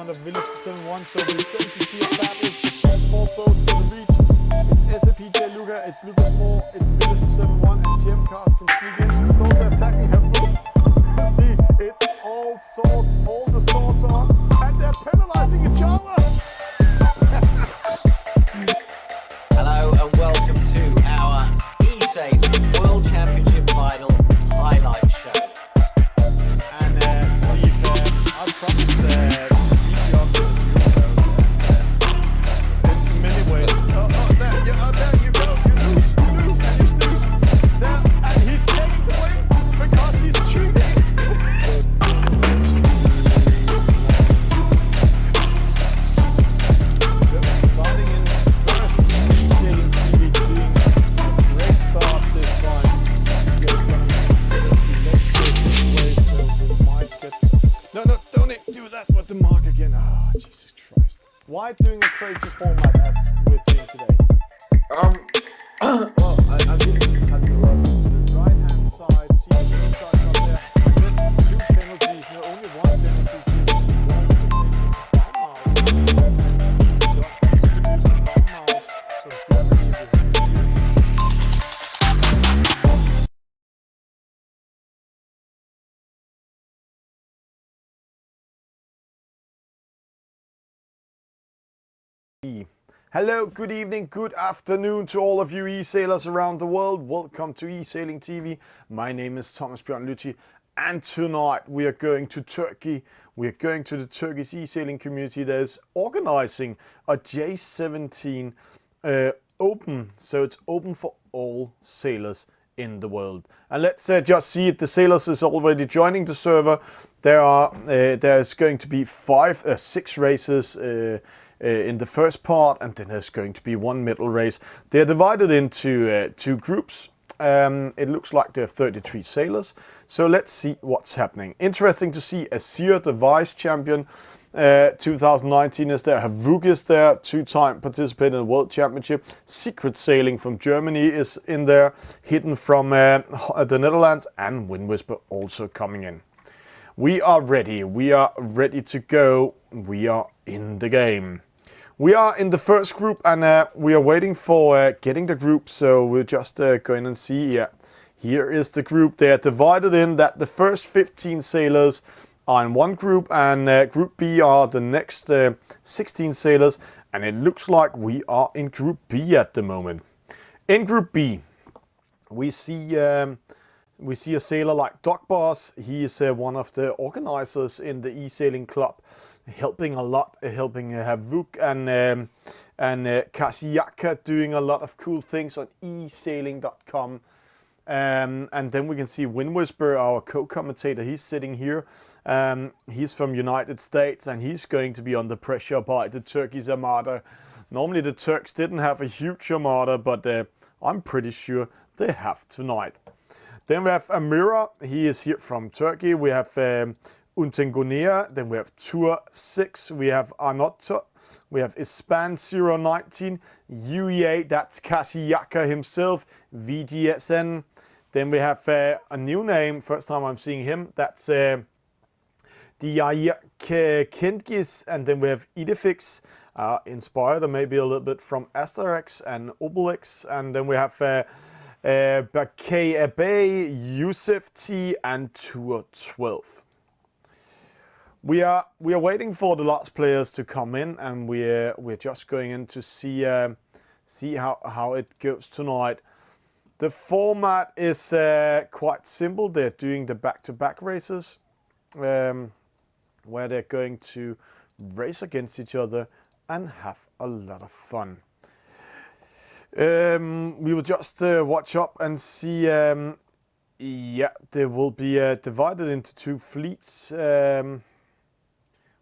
round of Village 71, so we're going to see a battle of four boats to the beach. It's SAPJ Luca, it's Lucas Moore, it's Village 71, and Jim Cars can sneak in. It's also attacking her boat. See, it's all swords, all the swords are, and they're penalizing each other. Hello and welcome to our Esailing World Championship Final highlight show. And Steve, I promised to keep you on this in many ways. There you go. You lose, and you snooze. There, and he's taking the win because he's cheating. So starting in first, Esailing TV doing a great start this time. No, don't do that with the mark again. Oh, Jesus Christ. Why doing a crazy format as we're doing today? Well, I didn't have the love. To the right hand side, see the blue side up there. And then two penalties, no, only one penalty. Hello, good evening, good afternoon to all of you e-sailors around the world. Welcome to Esailing TV. My name is Thomas Bjørn Lytty, and tonight we are going to Turkey. We are going to the Turkish e-sailing community that is organizing a J70 Open. So it's open for all sailors in the world. And let's just see it. The sailors is already joining the server. There's going to be six races in the first part, and then there's going to be one middle race. They're divided into two groups. It looks like there are 33 sailors. So let's see what's happening. Interesting to see Azir, the vice champion 2019 is there. Havuk is there, two-time participator in the World Championship. Secret Sailing from Germany is in there, hidden from the Netherlands, and Wind Whisper also coming in. We are ready to go. We are in the game. We are in the first group, and we are waiting for getting the group, so we'll just go in and see. Yeah, here is the group. They are divided in that the first 15 sailors are in one group, and Group B are the next 16 sailors, and it looks like we are in Group B at the moment. In Group B, we see a sailor like Dog Boss. He is one of the organizers in the Esailing Club, helping a lot, helping Havuk and Kasiyaka doing a lot of cool things on esailing.club. And then we can see Wind Whisper, our co-commentator. He's sitting here. He's from United States, and he's going to be under pressure by the Turkish Armada. Normally the Turks didn't have a huge Armada, but I'm pretty sure they have tonight. Then we have Amira. He is here from Turkey. We have Untengonea. Then we have Tour 6. We have Anotto. We have Ispan 019. UEA, that's Kasiyaka himself. VGSN. Then we have a new name. First time I'm seeing him. That's Diayak Kentgis. And then we have Idefix. Inspired maybe a little bit from Asterix and Obelix. And then we have Bakay Abe, Yusuf T, and Tour 12. We are waiting for the last players to come in, and we're just going in to see how it goes tonight. The format is quite simple. They're doing the back-to-back races, where they're going to race against each other and have a lot of fun. We will just watch up and see. Yeah, they will be divided into two fleets.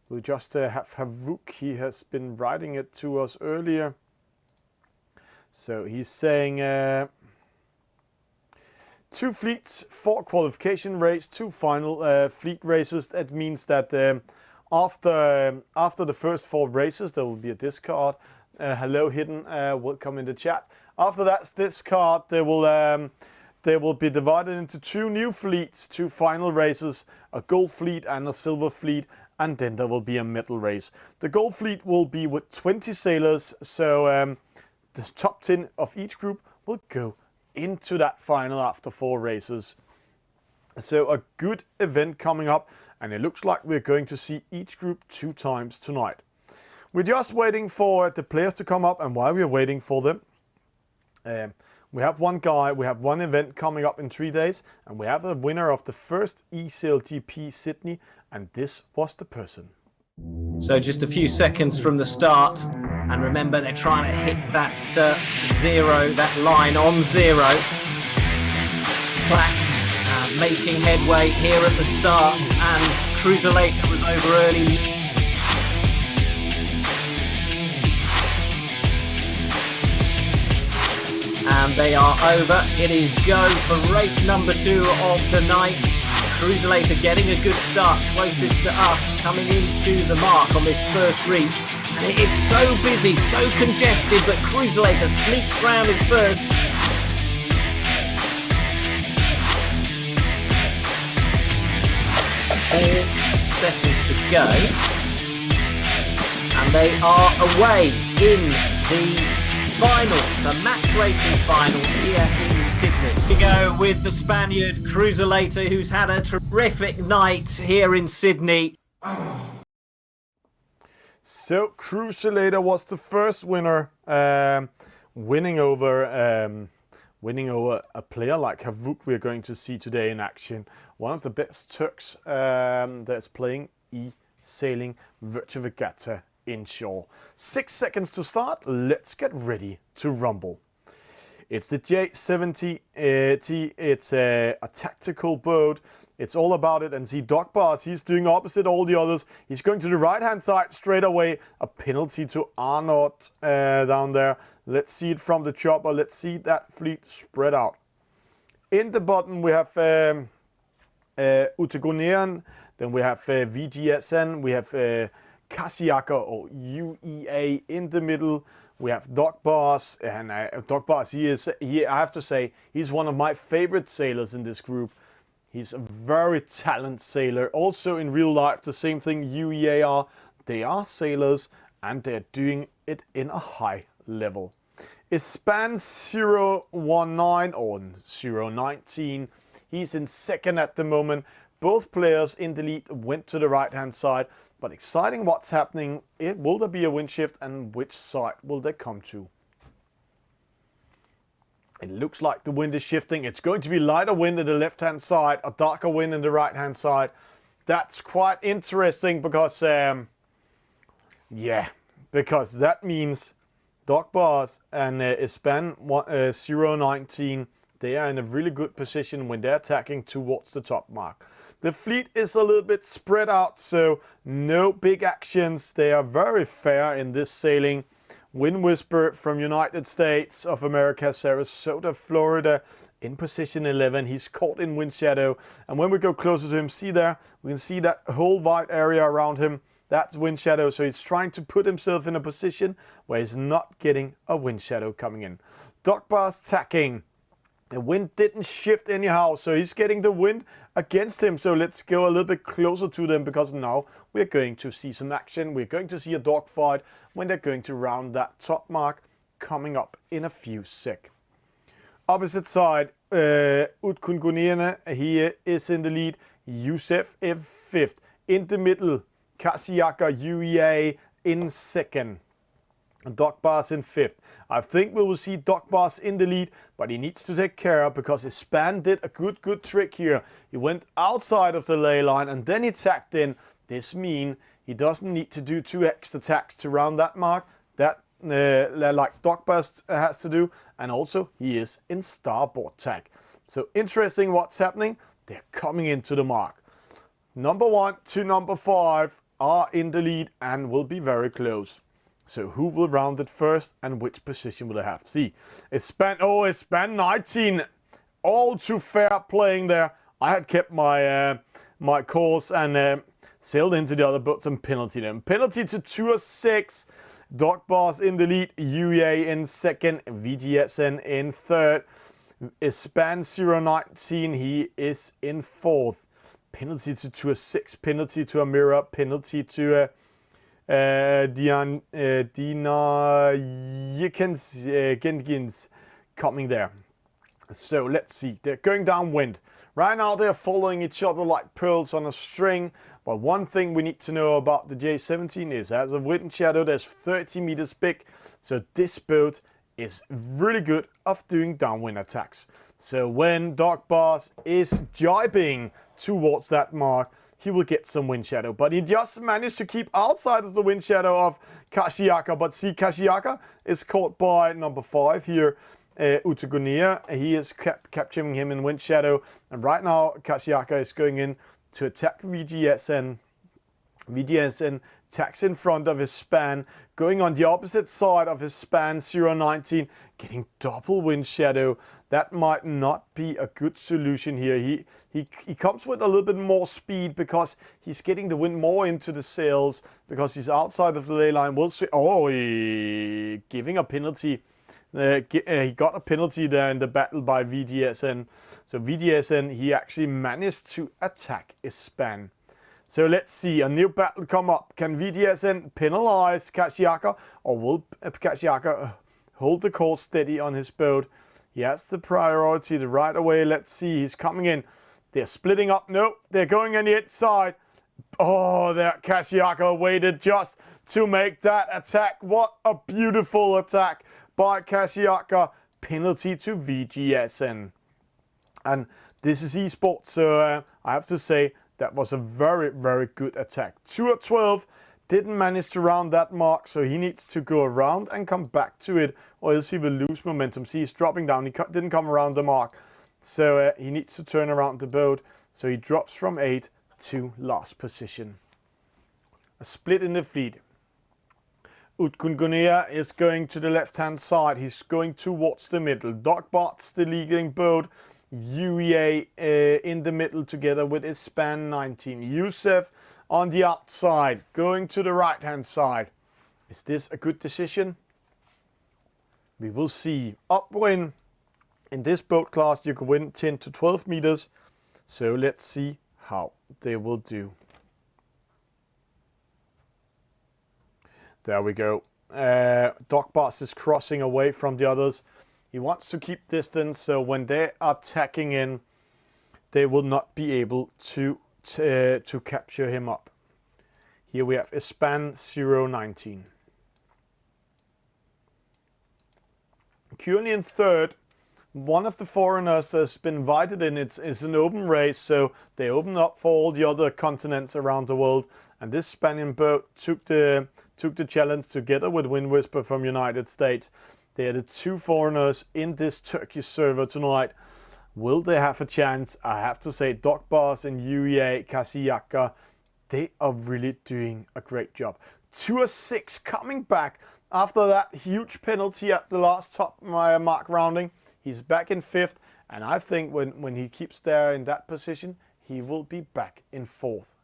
We'll just have Havuk. He has been writing it to us earlier. So he's saying two fleets, 4 qualification race, 2 final fleet races. That means that after the first 4 races, there will be a discard. Hello, Hidden. Welcome in the chat. After that discard, they will be divided into 2 new fleets, 2 final races, a gold fleet and a silver fleet. and then there will be a medal race. The gold fleet will be with 20 sailors, so the top 10 of each group will go into that final after 4 races. So a good event coming up, and it looks like we're going to see each group 2 times tonight. We're just waiting for the players to come up, and while we're waiting for them, we have one event coming up in 3 days, and we have a winner of the first Esail GP Sydney, and this was the person. So just a few seconds from the start, and remember they're trying to hit that that line on 0. Clack making headway here at the start, and Cruiserlator was over early. And they are over. It is go for race number 2 of the night. Cruiserlator getting a good start, closest to us, coming into the mark on this first reach. And it is so busy, so congested, but Cruiserlator sneaks round in first. 4 seconds to go. And they are away in the final, the match racing final here in Sydney. We go with the Spaniard Cruiserlator, who's had a terrific night here in Sydney. So Cruiserlator was the first winner, winning over a player like Havuk we're going to see today in action. One of the best Turks that's playing Esailing Virtual Regatta inshore. 6 seconds to start. Let's get ready to rumble. It's the J70 T. It's a tactical boat. It's all about it. And see Doc Bars, he's doing opposite all the others. He's going to the right hand side straight away. A penalty to Arnold down there. Let's see it from the chopper. Let's see that fleet spread out. In the bottom we have Utagonean. Then we have VGSN. We have Kasiaka or UEA in the middle. We have Doc Bars, and Doc Bars, I have to say, he's one of my favorite sailors in this group. He's a very talented sailor. Also in real life, the same thing UEA are. They are sailors, and they're doing it in a high level. Ispan 019 or 019, he's in second at the moment. Both players in the lead went to the right hand side. But exciting what's happening. Will there be a wind shift, and which side will they come to? It looks like the wind is shifting. It's going to be lighter wind in the left hand side, a darker wind in the right hand side. That's quite interesting because, because that means Doc Bars and Ispan 019, they are in a really good position when they're attacking towards the top mark. The fleet is a little bit spread out, so no big actions. They are very fair in this sailing. Wind Whisper from United States of America, Sarasota, Florida, in position 11. He's caught in wind shadow. And when we go closer to him, see there, we can see that whole wide area around him. That's wind shadow, so he's trying to put himself in a position where he's not getting a wind shadow coming in. Doc Bars tacking. The wind didn't shift anyhow, so he's getting the wind against him. So let's go a little bit closer to them, because now we're going to see some action. We're going to see a dogfight when they're going to round that top mark coming up in a few sec. Opposite side, Utkungunene, he is in the lead. Youssef is 5th. In the middle, Kasiaka UEA in 2nd. Doc Bars in 5th. I think we will see Doc Bars in the lead, but he needs to take care because his span did a good trick here. He went outside of the ley line and then he tacked in. This means he doesn't need to do 2 extra tacks to round that mark. That like Doc Bars has to do, and also he is in starboard tack. So interesting what's happening. They're coming into the mark. Number 1 to number 5 are in the lead and will be very close. So who will round it first, and which position will they have? See, Ispan 19. All too fair playing there. I had kept my my course and sailed into the other boats and penaltied them. Penalty to 2 of 6. Doc Bars in the lead. UEA in 2nd. VGSN in 3rd. Ispan 019. He is in 4th. Penalty to 206, penalty to Amira, penalty to Dina Jenkins coming there. So let's see, they're going downwind. Right now they're following each other like pearls on a string. But one thing we need to know about the J70 is as a wind shadow that's 30 meters big. So this boat is really good of doing downwind attacks. So when Dog Boss is jibing towards that mark, he will get some wind shadow. But he just managed to keep outside of the wind shadow of Kashiaka. But see, Kashiaka is caught by number 5 here, Utagonia. He is capturing him in wind shadow. And right now, Kashiaka is going in to attack VGSN. VGSN tacks in front of his span, going on the opposite side of his span 019, getting double wind shadow. That might not be a good solution here. He comes with a little bit more speed because he's getting the wind more into the sails because he's outside of the ley line. Giving a penalty. He got a penalty there in the battle by VGSN. So VGSN, he actually managed to attack his span. So let's see, a new battle come up. Can VDSN penalize Kashiaka, or will Kashiaka hold the course steady on his boat? He has the priority right away. Let's see, he's coming in. They're splitting up. Nope, they're going on the inside. Oh, there Kashiaka waited just to make that attack. What a beautiful attack by Kashiaka. Penalty to VGSN. And this is esports, so I have to say, that was a very, very good attack. 2 of 12, didn't manage to round that mark, so he needs to go around and come back to it, or else he will lose momentum. See, he's dropping down. He didn't come around the mark, so he needs to turn around the boat. So he drops from 8 to last position. A split in the fleet. Utkungunea is going to the left-hand side. He's going towards the middle. Dogbart's the leading boat. UEA in the middle together with his span 19. Yusef on the outside, going to the right hand side. Is this a good decision? We will see. Upwind in this boat class, you can win 10 to 12 meters. So let's see how they will do. There we go. Dogbars is crossing away from the others. He wants to keep distance, so when they are tacking in, they will not be able to capture him up. Here we have a span 019. Currently in third, one of the foreigners that's been invited in, it's an open race, so they open up for all the other continents around the world. And this Spanish boat took the challenge together with Wind Whisper from United States. They are the 2 foreigners in this Turkish server tonight. Will they have a chance? I have to say, Dogbars and UEA Kashiaka, they are really doing a great job. 2 of 6 coming back after that huge penalty at the last top mark rounding. He's back in 5th, and I think when he keeps there in that position, he will be back in 4th.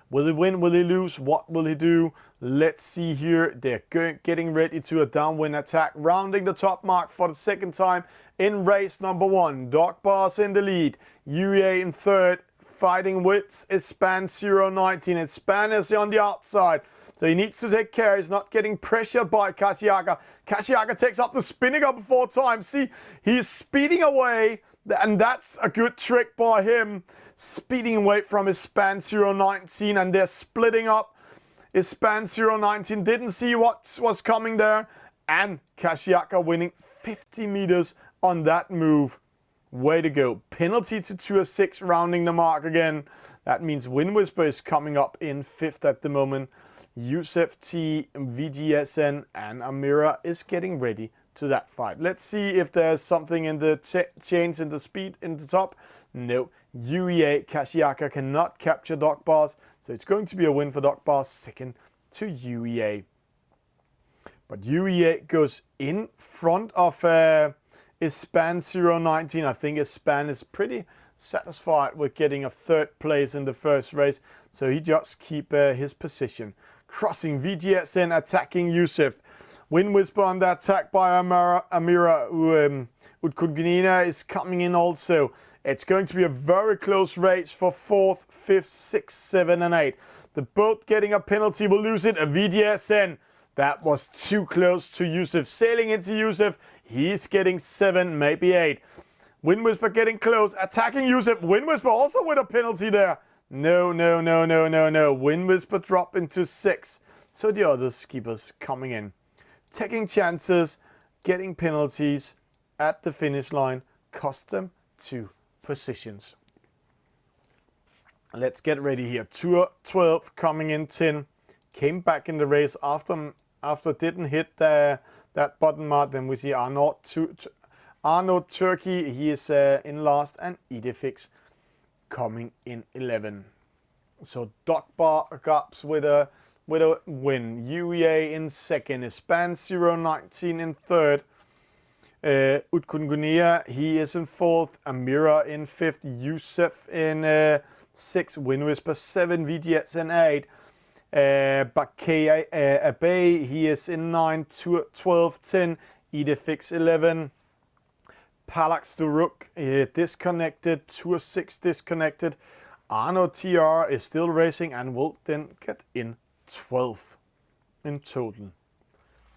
Will he win? Will he lose? What will he do? Let's see here. They're getting ready to a downwind attack, rounding the top mark for the second time in race number 1. Dogbars in the lead. UEA in 3rd, fighting with Span 019. And Span is on the outside, so he needs to take care. He's not getting pressured by Kashiaka. Kashiaka takes up the spinnaker before time. See, he's speeding away, and that's a good trick by him. Speeding away from his span 019, and they're splitting up. His span 019 didn't see what was coming there, and Kashiaka winning 50 meters on that move. Way to go. Penalty to 2 of 6, rounding the mark again. That means Wind Whisper is coming up in 5th at the moment. Yusef T, VGSN, and Amira is getting ready to that fight. Let's see if there's something in the change in the speed in the top. No. UEA Kashiaka cannot capture Dogbars, so it's going to be a win for Dogbars, second to UEA. But UEA goes in front of Span 019. I think Span is pretty satisfied with getting a 3rd place in the first race, so he just keep his position. Crossing VGSN, attacking Yusef. Wind Whisper under attack by Amira. Utkungunina is coming in also. It's going to be a very close race for 4th, 5th, 6th, 7 and 8. The boat getting a penalty will lose it. A VDSN. That was too close to Yusuf. Sailing into Yusuf. He's getting 7, maybe 8. Wind Whisper getting close. Attacking Yusuf. Wind Whisper also with a penalty there. No. Wind Whisper drop into 6. So the other skippers coming in. Taking chances. Getting penalties at the finish line. Cost them 2 positions. Let's get ready here. Tour 12 coming in 10. Came back in the race after didn't hit that button mark. Then we see Arnaud Turkey. He is in last, and Idefix coming in 11. So Doc Gaps with a win. UEA in second. Espan 019 in third. Utkungunia, he is in 4th. Amira in 5th. Yusuf in 6th. Wind Whisper 7. VDS in 8. Bakay Abay, he is in 9. 12, 10. Idefix 11. Palax Duruk disconnected. Tour 6 disconnected. Arno TR is still racing and will then get in 12 in total.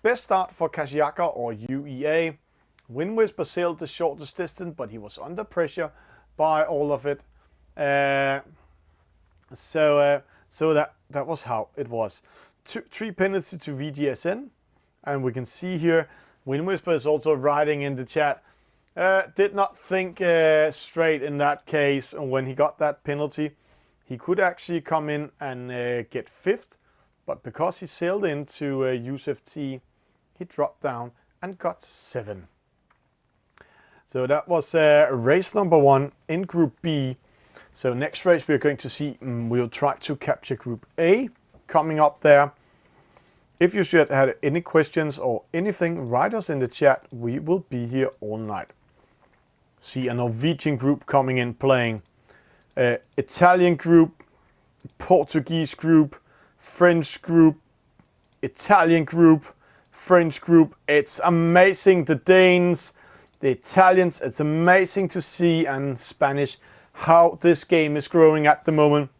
Best start for Kashiaka or UEA. Wind Whisper sailed the shortest distance, but he was under pressure by all of it. So that was how it was. 3 penalties to VGSN, and we can see here Wind Whisper is also writing in the chat. Did not think straight in that case, and when he got that penalty, he could actually come in and get 5th, but because he sailed into Yusuf T, he dropped down and got 7. So that was race number 1 in Group B. So next race we're going to see, we'll try to capture Group A coming up there. If you should have any questions or anything, write us in the chat. We will be here all night. See a Norwegian group coming in playing. Italian group, Portuguese group, French group, Italian group, French group. It's amazing. The Danes, the Italians, it's amazing to see, and Spanish, how this game is growing at the moment.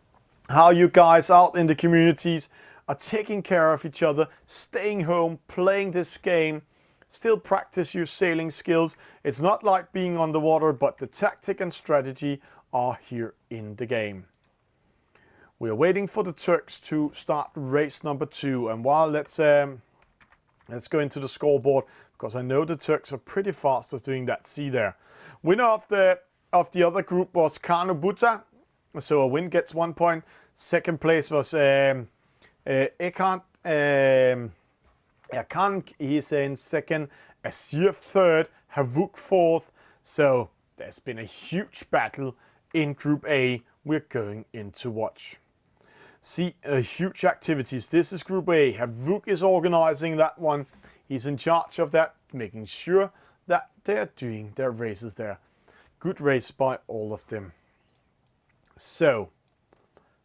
How you guys out in the communities are taking care of each other, staying home, playing this game, still practice your sailing skills. It's not like being on the water, but the tactic and strategy are here in the game. We are waiting for the Turks to start race number 2, and while let's go into the scoreboard, because I know the Turks are pretty fast at doing that. See there. Winner of the other group was Kanu Buta, so a win gets 1 point. Second place was Ekant. Erkan, he's in second. Asir third. Havuk fourth. So there's been a huge battle in Group A we're going in to watch. See, huge activities. This is Group A. Havuk is organizing that one. He's in charge of that, making sure that they're doing their races there. Good race by all of them. So,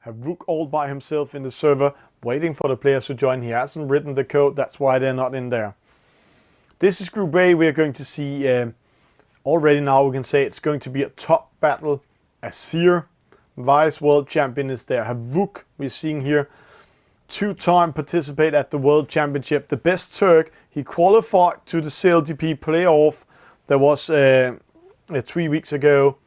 Havuk all by himself in the server, waiting for the players to join. He hasn't written the code, that's why they're not in there. This is Group A. We're going to see, already now we can say it's going to be a top battle. Asir, Vice World Champion, is there. Havuk, we're seeing here, 2-time participate at the World Championship. The best Turk, he qualified to the CLDP playoff. There was 3 weeks ago.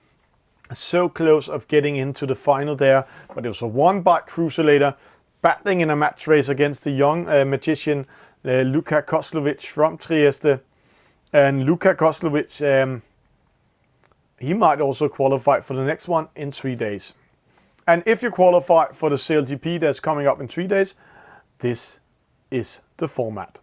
So close of getting into the final there, but it was a one-bike cruiserator battling in a match race against the young magician Luka Koslovic from Trieste. And Luka Koslovic, he might also qualify for the next one in 3 days. And if you qualify for the CLTP that's coming up in 3 days, this is the format.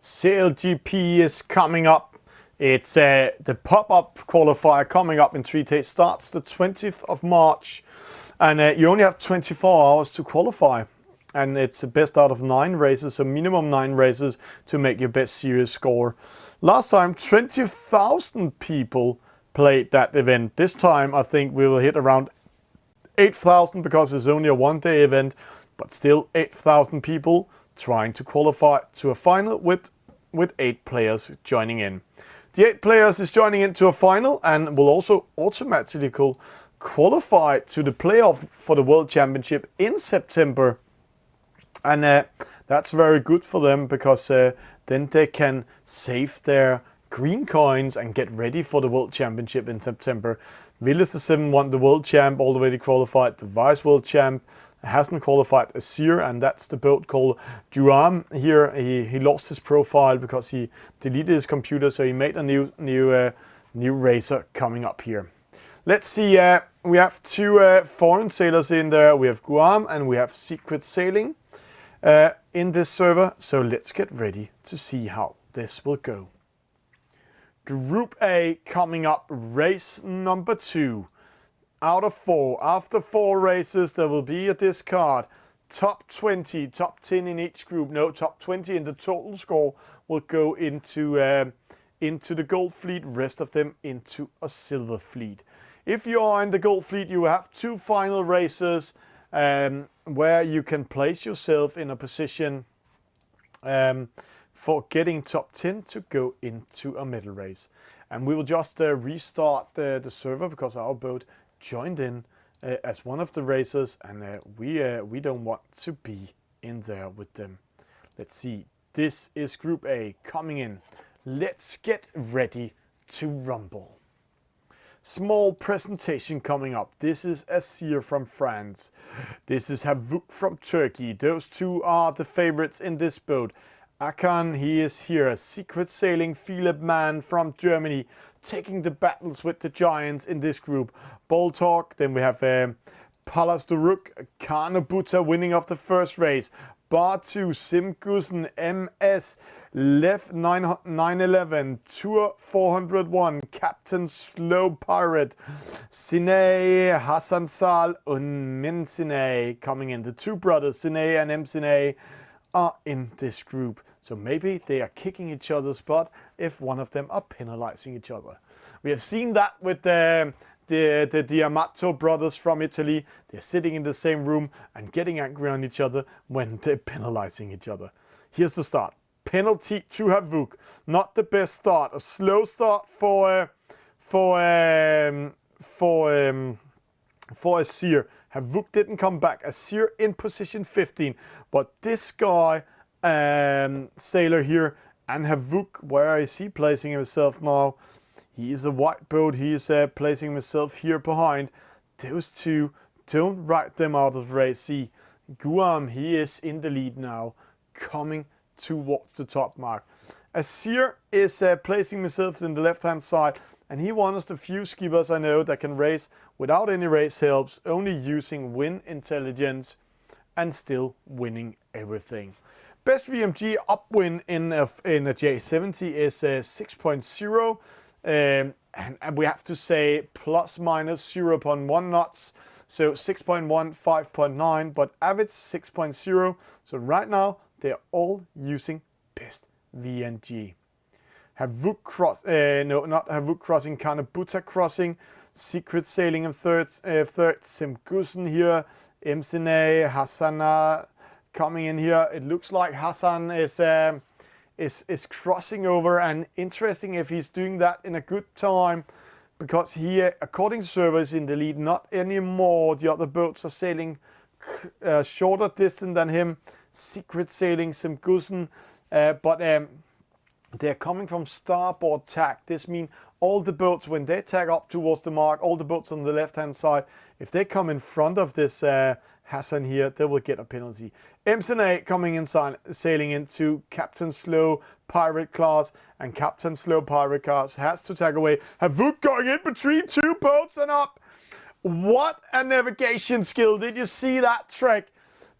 SailGP is coming up. It's the pop-up qualifier coming up in 3 days. Starts the 20th of March. And you only have 24 hours to qualify. And it's the best out of 9 races, so minimum 9 races to make your best series score. Last time, 20,000 people played that event. This time, I think we will hit around 8,000 because it's only a one-day event, but still 8,000 people trying to qualify to a final with 8 players joining in. The 8 players is joining into a final and will also automatically qualify to the playoff for the World Championship in September. And that's very good for them because then they can save their green coins and get ready for the World Championship in September. Villas the 7 won the World Champ, already qualified. The Vice World Champ hasn't qualified a Seer, and that's the boat called Duram. Here he lost his profile because he deleted his computer, so he made a new racer coming up here. Let's see, we have 2 foreign sailors in there. We have Guam and we have Secret Sailing in this server. So let's get ready to see how this will go. Group A coming up, race number 2 out of 4. After 4 races, there will be a discard. Top 20, top 10 in each group. No, top 20 in the total score will go into the gold fleet. Rest of them into a silver fleet. If you are in the gold fleet, you have 2 final races where you can place yourself in a position for getting top 10 to go into a medal race. And we will just restart the server because our boat joined in as one of the racers, and we don't want to be in there with them. Let's see. This is Group A coming in. Let's get ready to rumble. Small presentation coming up. This is Asir from France. This is Havuk from Turkey. Those 2 are the favorites in this boat. Akan, he is here. Secret Sailing Philip Man from Germany, taking the battles with the giants in this group. Boltalk, then we have Palas Duruk, Karnabuta winning of the first race. Batu, Simgusen, MS, Lev 911, Tour 401, Captain Slow Pirate, Sinay, Hassan Sal, and Min Sinay coming in. The 2 brothers, Sinay and M Sinay, are in this group. So maybe they are kicking each other's butt if one of them are penalizing each other. We have seen that with the D'Amato brothers from Italy. They're sitting in the same room and getting angry on each other when they're penalizing each other. Here's the start. Penalty to Havuk. Not the best start. A slow start for Asir. Havuk didn't come back. Asir in position 15. But this guy, sailor here, and Havuk, where is he placing himself now? He is a white boat. He is placing himself here behind. Those 2, don't write them out of the race. See, Guam, he is in the lead now, coming towards the top mark. Asir is placing himself in the left-hand side, and he one of the few skippers I know that can race without any race helps, only using wind intelligence and still winning everything. Best VMG upwind in a J70 is 6.0. And we have to say plus minus 0.1 knots, so 6.1, 5.9, but average 6.0. So right now they're all using best VNG. Havuk not Havuk crossing, Karnabuta crossing, Secret Sailing in third, Simgusen here, Imsine, Hassana coming in here. It looks like Hassan is crossing over, and interesting if he's doing that in a good time, because he, according to server, is in the lead. Not anymore. The other boats are sailing shorter distance than him. Secret Sailing, Simgusen, but they're coming from starboard tack. This means all the boats, when they tack up towards the mark, all the boats on the left hand side, if they come in front of this Hassan here, they will get a penalty. MCNA coming inside, sailing into Captain Slow Pirate class, and Captain Slow Pirate class has to tag away. Havuk going in between 2 boats and up. What a navigation skill. Did you see that trick?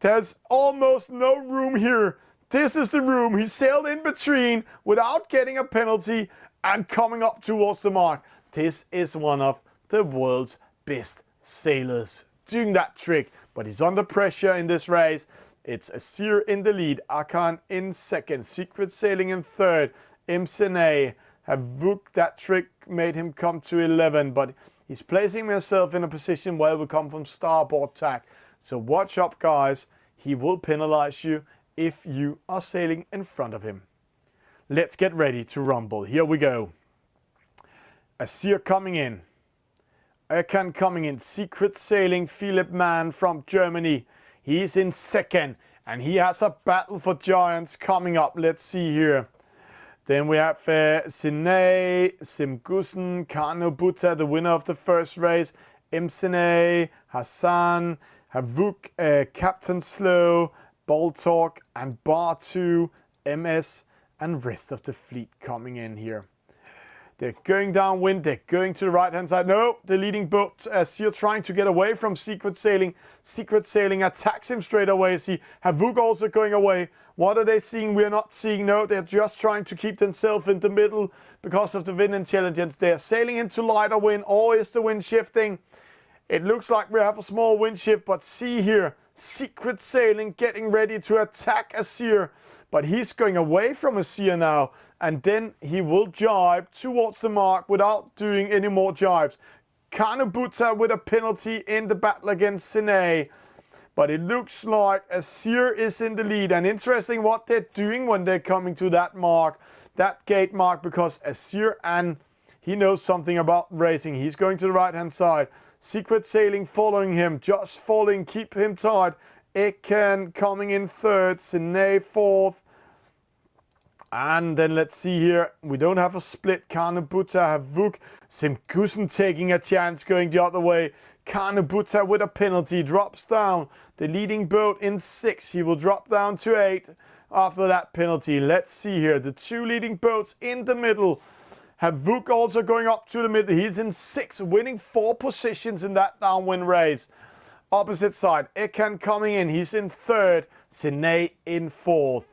There's almost no room here This is the room he sailed in between without getting a penalty and coming up towards the mark. This is one of the world's best sailors doing that trick, but he's under pressure in this race. It's Asir in the lead, Akan in second, Secret Sailing in third, Imsene. Havuk, that trick made him come to 11, but he's placing himself in a position where he will come from starboard tack. So watch up, guys. He will penalize you if you are sailing in front of him. Let's get ready to rumble. Here we go. Asir coming in. Akan coming in. Secret Sailing, Philip Mann from Germany. He's in second, and he has a battle for giants coming up. Let's see here. Then we have Sine, Simgusen, Kano Buta, the winner of the first race. Imsene, Hassan, Havuk, Captain Slow, Boltalk, and Bar 2, MS, and rest of the fleet coming in here. They're going downwind, they're going to the right-hand side. No, the leading boat, Asir trying to get away from Secret Sailing. Secret Sailing attacks him straight away. See, Havuk also going away. What are they seeing? We're not seeing. No, they're just trying to keep themselves in the middle because of the wind intelligence. They're sailing into lighter wind, or is the wind shifting? It looks like we have a small wind shift, but see here, Secret Sailing getting ready to attack Asir. But he's going away from Asir now, and then he will jibe towards the mark without doing any more jibes. Kanabuta with a penalty in the battle against Sine. But it looks like Asir is in the lead, and interesting what they're doing when they're coming to that mark, that gate mark, because Asir, and he knows something about racing. He's going to the right-hand side. Secret Sailing following him, just following, keep him tight. Eken coming in third, Sine fourth. And then let's see here, we don't have a split. Kanabuta, Havuk, Simkusen taking a chance going the other way. Kanabuta with a penalty, drops down. The leading boat in 6, he will drop down to 8 after that penalty. Let's see here, the 2 leading boats in the middle. Havuk also going up to the middle. He's in 6, winning 4 positions in that downwind race. Opposite side, Eken coming in. He's in 3rd. Sine in 4th.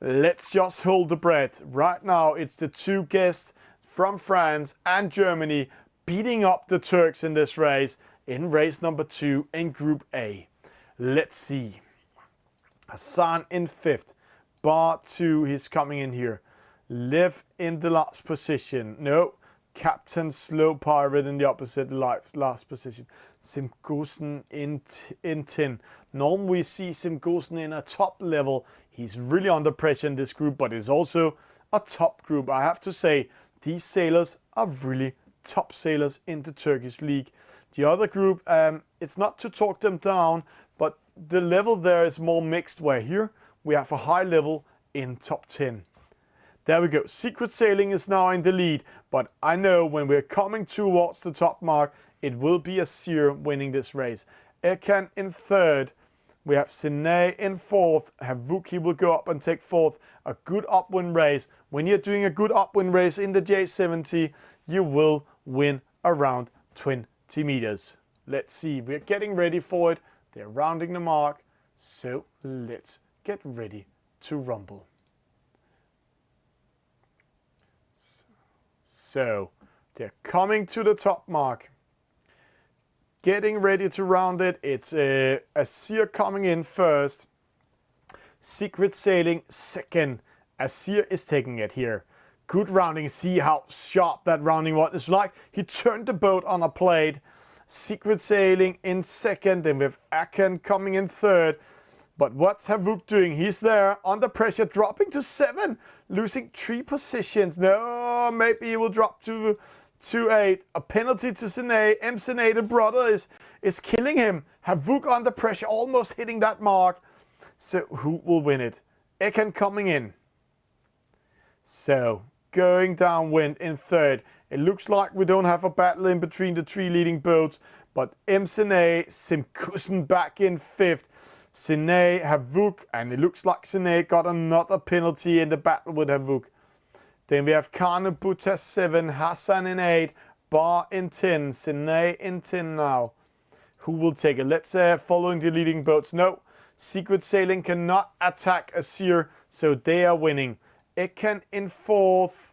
Let's just hold the breath. Right now, it's the 2 guests from France and Germany beating up the Turks in this race, in race number 2 in Group A. Let's see. Hassan in 5th. Bar 2, he's coming in here. Live in the last position. No, Captain Slow Pirate in the opposite last position. Simgosen in 10. Normally we see Simgosen in a top level. He's really under pressure in this group, but it's also a top group. I have to say, these sailors are really top sailors in the Turkish league. The other group, it's not to talk them down, but the level there is more mixed, where here we have a high level in top 10. There we go. Secret Sailing is now in the lead, but I know when we're coming towards the top mark, it will be Asir winning this race. Eken in 3rd. We have Sine in 4th. Havuki will go up and take 4th. A good upwind race. When you're doing a good upwind race in the J70, you will win around 20 meters. Let's see. We're getting ready for it. They're rounding the mark. So let's get ready to rumble. So they're coming to the top mark. Getting ready to round it. It's Asir coming in first. Secret Sailing second. Asir is taking it here. Good rounding. See how sharp that rounding was. It's like he turned the boat on a plate. Secret Sailing in second. Then we have Aken coming in third. But what's Havuk doing? He's there under pressure, dropping to 7, losing 3 positions. No, maybe he will drop to 8. A penalty to Sine. Sine, the brother, is killing him. Havuk under pressure, almost hitting that mark. So who will win it? Eken coming in. So going downwind in 3rd. It looks like we don't have a battle in between the 3 leading boats. But Sine, Simkusen back in 5th. Sine, Havuk, and it looks like Sine got another penalty in the battle with Havuk. Then we have Kanabuta 7, Hassan in 8, Bar in 10, Sine in 10 now. Who will take it? Let's following the leading boats. No, Secret Sailing cannot attack Azir, so they are winning. Ekan in fourth.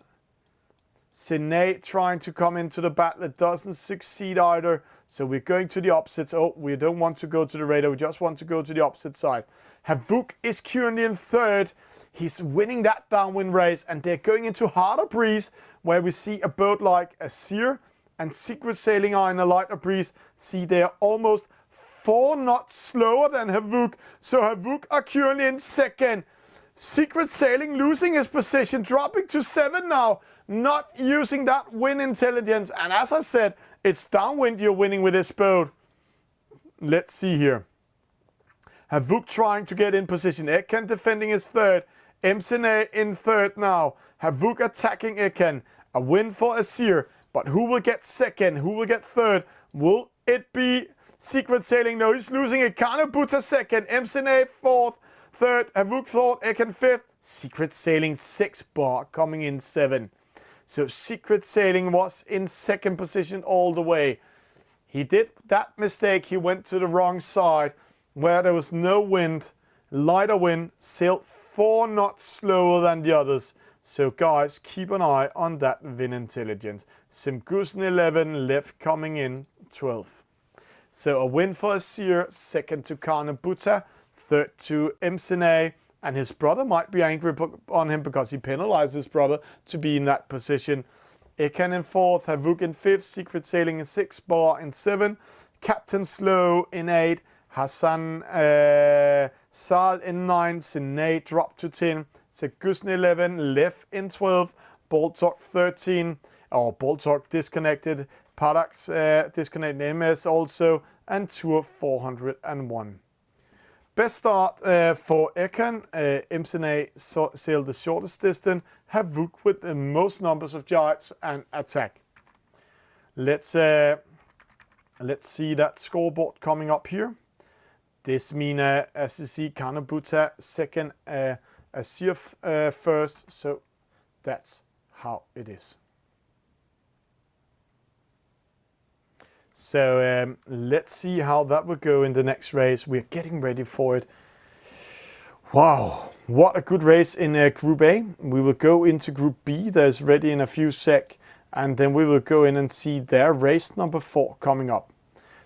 Sinead trying to come into the battle. It doesn't succeed either. So we're going to the opposites. Oh, we don't want to go to the radar. We just want to go to the opposite side. Havuk is currently in third. He's winning that downwind race. And they're going into harder breeze, where we see a boat like Azir and Secret Sailing are in a lighter breeze. See, they're almost 4 knots slower than Havuk. So Havuk are currently in second. Secret Sailing losing his position, dropping to 7 now. Not using that wind intelligence. And as I said, it's downwind you're winning with this boat. Let's see here. Havuk trying to get in position. Ekan defending his third. Msene in third now. Havuk attacking Ekan. A win for Azir. But who will get second? Who will get third? Will it be Secret Sailing? No, he's losing it. Kanabuta second. Msene fourth. Third. Havuk fourth. Ekan fifth. Secret Sailing 6 bar coming in 7. So Secret Sailing was in second position all the way. He did that mistake. He went to the wrong side where there was no wind, lighter wind, sailed 4 knots slower than the others. So guys, keep an eye on that wind intelligence. Simgusen 11 left coming in 12th. So a win for Azir, second to Kanabuta, third to Msene. And his brother might be angry on him because he penalized his brother to be in that position. Ekan in fourth, Havuk in fifth, Secret Sailing in 6, Bar in 7, Captain Slow in 8, Hassan Sal in 9, Sinead dropped to 10, Segusn 11, Lev in 12, Boltok 13, Boltok disconnected, Parax disconnected, MS also, and Tour 401. Best start for Ekan. Msene sailed the shortest distance. Havuk with the most numbers of yards and attack. Let's see that scoreboard coming up here. This means as you see, Kanabuta second, Azir first. So that's how it is. So let's see how that will go in the next race. We're getting ready for it. Wow, what a good race in Group A. We will go into Group B. There's ready in a few sec. And then we will go in and see their race number 4 coming up.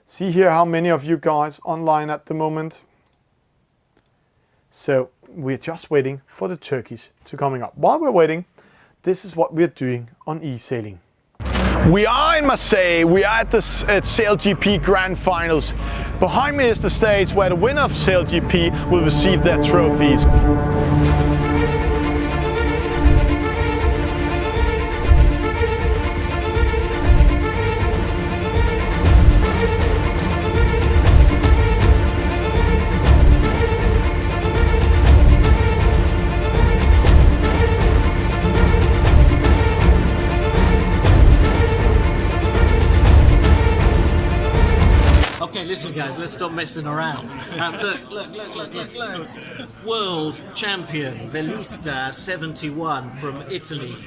See here how many of you guys online at the moment. So we're just waiting for the turkeys to coming up. While we're waiting, this is what we're doing on esailing. We are in Marseille. We are at the Sail GP Grand Finals. Behind me is the stage where the winner of Sail GP will receive their trophies. Listen guys, let's stop messing around. Look. World champion, Velista 71 from Italy.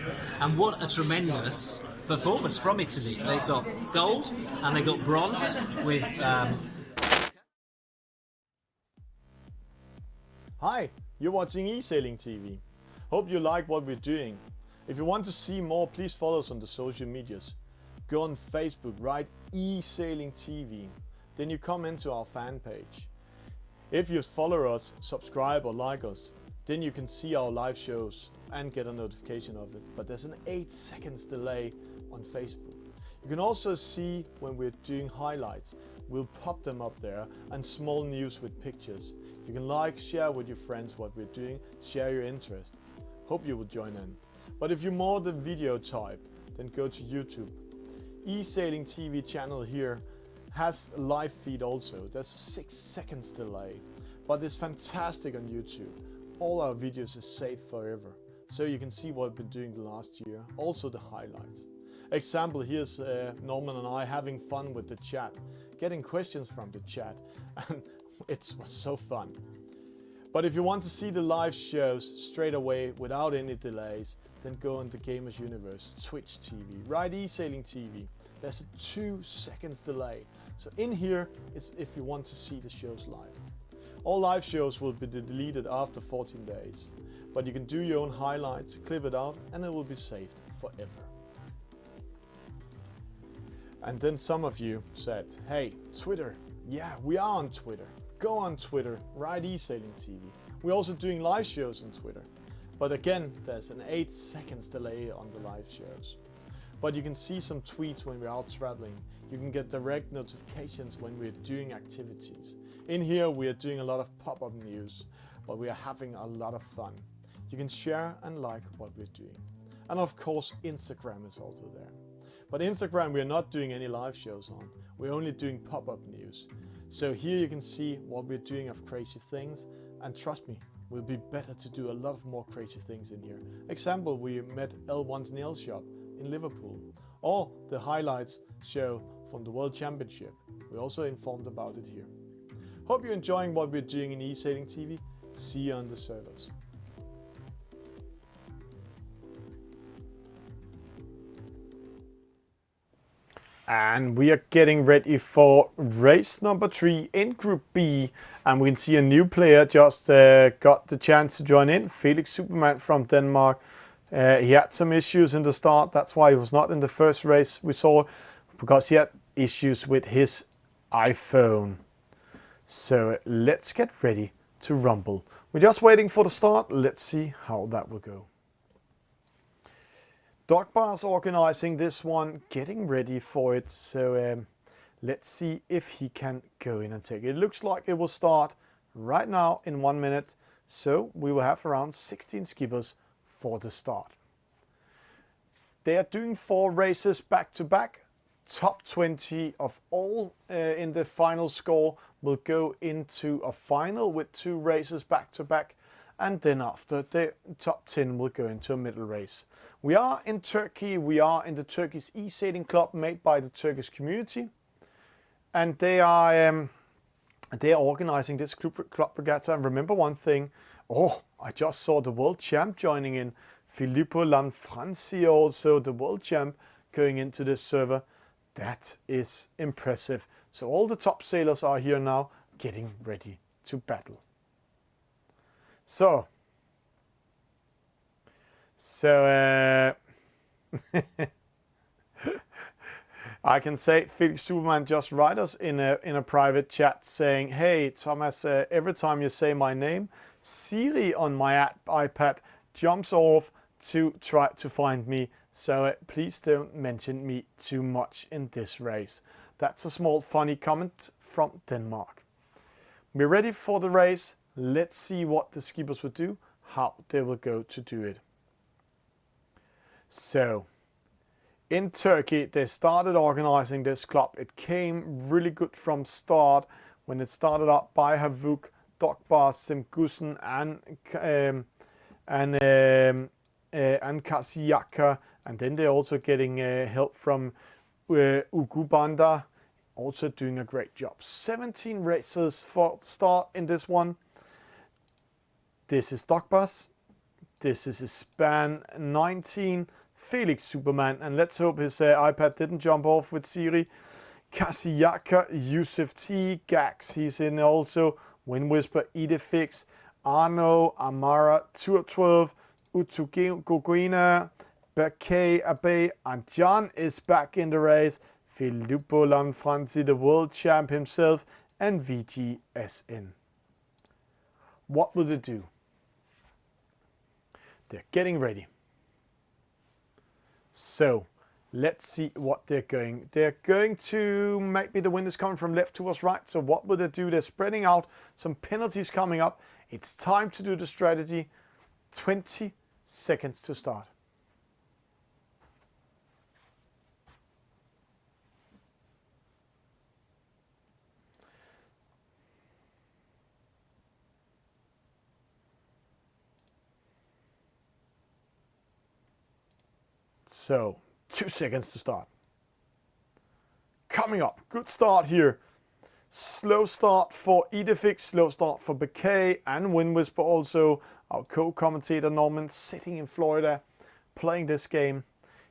And what a tremendous performance from Italy. They've got gold and they got bronze with... Hi, you're watching Esailing TV. Hope you like what we're doing. If you want to see more, please follow us on the social medias. Go on Facebook, write Esailing TV. Then you come into our fan page. If you follow us, subscribe or like us, then you can see our live shows and get a notification of it. But there's an 8 seconds delay on Facebook. You can also see when we're doing highlights. We'll pop them up there, and small news with pictures. You can like, share with your friends what we're doing, share your interest. Hope you will join in. But if you're more the video type, then go to YouTube. Esailing TV channel here has a live feed also. There's a 6 seconds delay, but it's fantastic on YouTube. All our videos are saved forever, so you can see what we've been doing the last year, also the highlights. Example, here's Norman and I having fun with the chat, getting questions from the chat, and it was so fun. But if you want to see the live shows straight away without any delays, then go into Gamers Universe, Twitch TV, write Esailing TV. There's a 2 seconds delay. So in here, it's if you want to see the shows live. All live shows will be deleted after 14 days, but you can do your own highlights, clip it out, and it will be saved forever. And then some of you said, hey, Twitter. Yeah, we are on Twitter. Go on Twitter, write Esailing TV. We're also doing live shows on Twitter. But again, there's an 8 seconds delay on the live shows. But you can see some tweets when we're out traveling. You can get direct notifications when we're doing activities. In here, we are doing a lot of pop-up news, but we are having a lot of fun. You can share and like what we're doing. And of course, Instagram is also there. But Instagram, we're not doing any live shows on. We're only doing pop-up news. So here you can see what we're doing of crazy things. And trust me, we'll be better to do a lot of more crazy things in here. Example, we met L1's nail shop in Liverpool. Or the highlights show from the World Championship. We also informed about it here. Hope you're enjoying what we're doing in Esailing TV. See you on the servers. And we are getting ready for race number 3 in Group B. And we can see a new player just got the chance to join in. Felix Superman from Denmark. He had some issues in the start. That's why he was not in the first race we saw, because he had issues with his iPhone. So let's get ready to rumble. We're just waiting for the start. Let's see how that will go. Dogbar's organizing this one, getting ready for it. So let's see if he can go in and take it. It looks like it will start right now in 1 minute. So we will have around 16 skippers for the start. They are doing 4 races back to back. Top 20 of all in the final score will go into a final with 2 races back to back. And then after, the top 10 will go into a middle race. We are in Turkey. We are in the Turkish Esailing Club made by the Turkish community. And they are organizing this club regatta. And remember one thing. Oh, I just saw the world champ joining in. Filippo Lanfranci, also the world champ, going into this server. That is impressive. So all the top sailors are here now, getting ready to battle. So I can say Felix Superman just write us in a private chat saying, hey Thomas, every time you say my name, Siri on my iPad jumps off to try to find me. So please don't mention me too much in this race. That's a small funny comment from Denmark. We're ready for the race. Let's see what the skippers will do, how they will go to do it. So, in Turkey, they started organizing this club. It came really good from start when it started up by Havuk, Dogbar, Semgussen, and Kasiyaka. And then they're also getting help from Ugubanda, also doing a great job. 17 races for start in this one. This is Dogbas. This is his span 19, Felix Superman. And let's hope his iPad didn't jump off with Siri. Kasiyaka, Yusuf T, Gax, he's in also. Wind Whisper, Edifix, Arno, Amara, Tour 12, Utuguina, Bakay, Abe, and John is back in the race. Filippo Lanfranci, the world champ himself, and VGSN. What will they do? They're getting ready. So let's see what they're going. They're going to, maybe the wind is coming from left towards right. So what will they do? They're spreading out. Some penalties coming up. It's time to do the strategy. 20 seconds to start. So, 2 seconds to start. Coming up, good start here. Slow start for Edifix, slow start for Bakay and Wind Whisper also. Our co-commentator Norman sitting in Florida playing this game.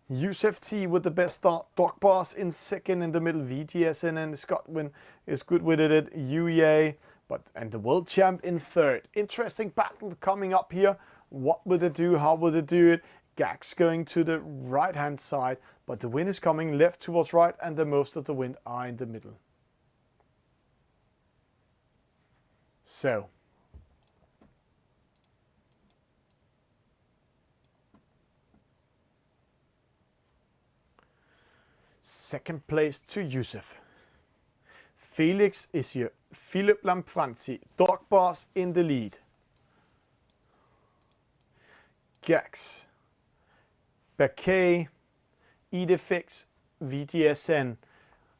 Yusuf T with the best start. Dogbars in second in the middle. VGSN and Scotland is good with it. Uye, And the world champ in third. Interesting battle coming up here. What will they do? How will they do it? Gax going to the right hand side, but the wind is coming left towards right, and the most of the wind are in the middle. So second place to Yusuf. Felix is here. Philip Lamfranzi, Dog Boss in the lead. Gax, Bakay, Edefix, VDSN.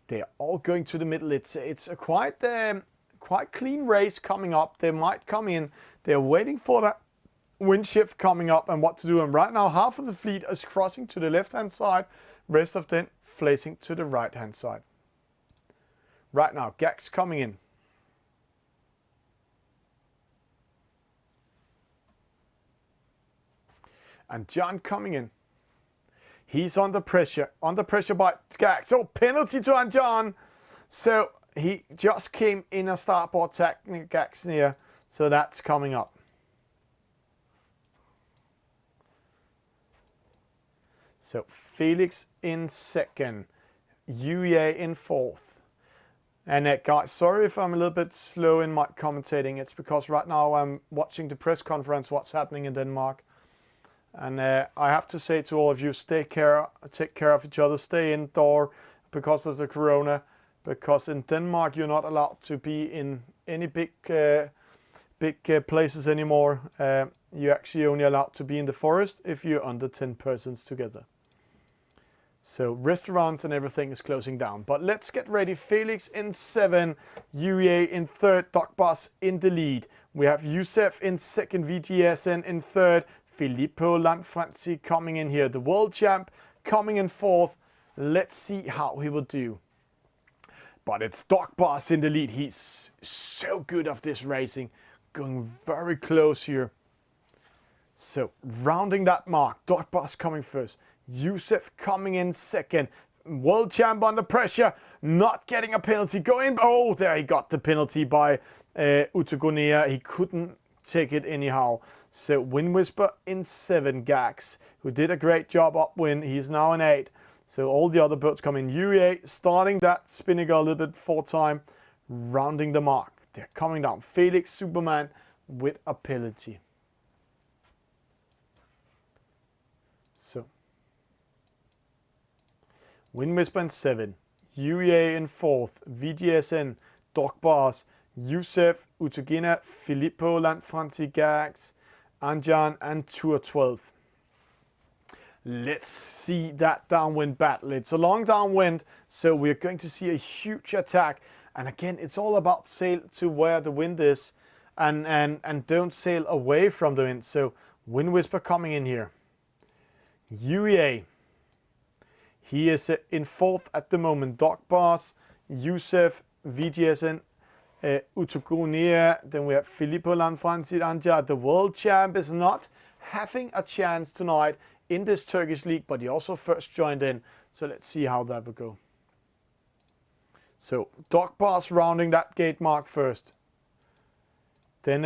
They're all going to the middle. It's a quite clean race coming up. They might come in. They're waiting for that wind shift coming up and what to do. And right now, half of the fleet is crossing to the left-hand side. Rest of them facing to the right-hand side. Right now, Gax coming in. And John coming in. He's under pressure by Gax. Oh, penalty to Anjan. So he just came in a starboard technique, Gax near. So that's coming up. So Felix in second. UEA in fourth. And guys, sorry if I'm a little bit slow in my commentating. It's because right now I'm watching the press conference, what's happening in Denmark. And I have to say to all of you, take care of each other, stay indoor because of the corona. Because in Denmark, you're not allowed to be in any big places anymore. You're actually only allowed to be in the forest if you're under 10 persons together. So restaurants and everything is closing down. But let's get ready. Felix in 7, UEA in third, Dog Boss in the lead. We have Yusuf in second, VGSN in third, Filippo Lanfranzi coming in here. The world champ coming in fourth. Let's see how he will do. But it's Dog Boss in the lead. He's so good at this racing. Going very close here. So rounding that mark, Dog Boss coming first. Yusuf coming in second. World champ under pressure. Not getting a penalty. Going. Oh, there he got the penalty by Utogonea. He couldn't take it anyhow. So Wind Whisper in 7. Gax, who did a great job upwind. He's now in 8. So all the other boats come in. UEA starting that spinnaker a little bit before time. Rounding the mark. They're coming down. Felix Superman with a penalty. So Wind Whisper in 7. UEA in 4th. VGSN, Dog Boss, Yusuf, Utogena, Filippo Lanfranzi, Gax, Anjan, and Tour 12th. Let's see that downwind battle. It's a long downwind, so we're going to see a huge attack. And again, it's all about sail to where the wind is and don't sail away from the wind. So Wind Whisper coming in here. UEA. He is in 4th at the moment. Dog Boss, Yusuf, VGSN, Utogonia. Then we have Filippo Lanfranzi, Anja. The world champ is not having a chance tonight in this Turkish league, but he also first joined in. So let's see how that will go. So Dog Boss rounding that gate mark first. Then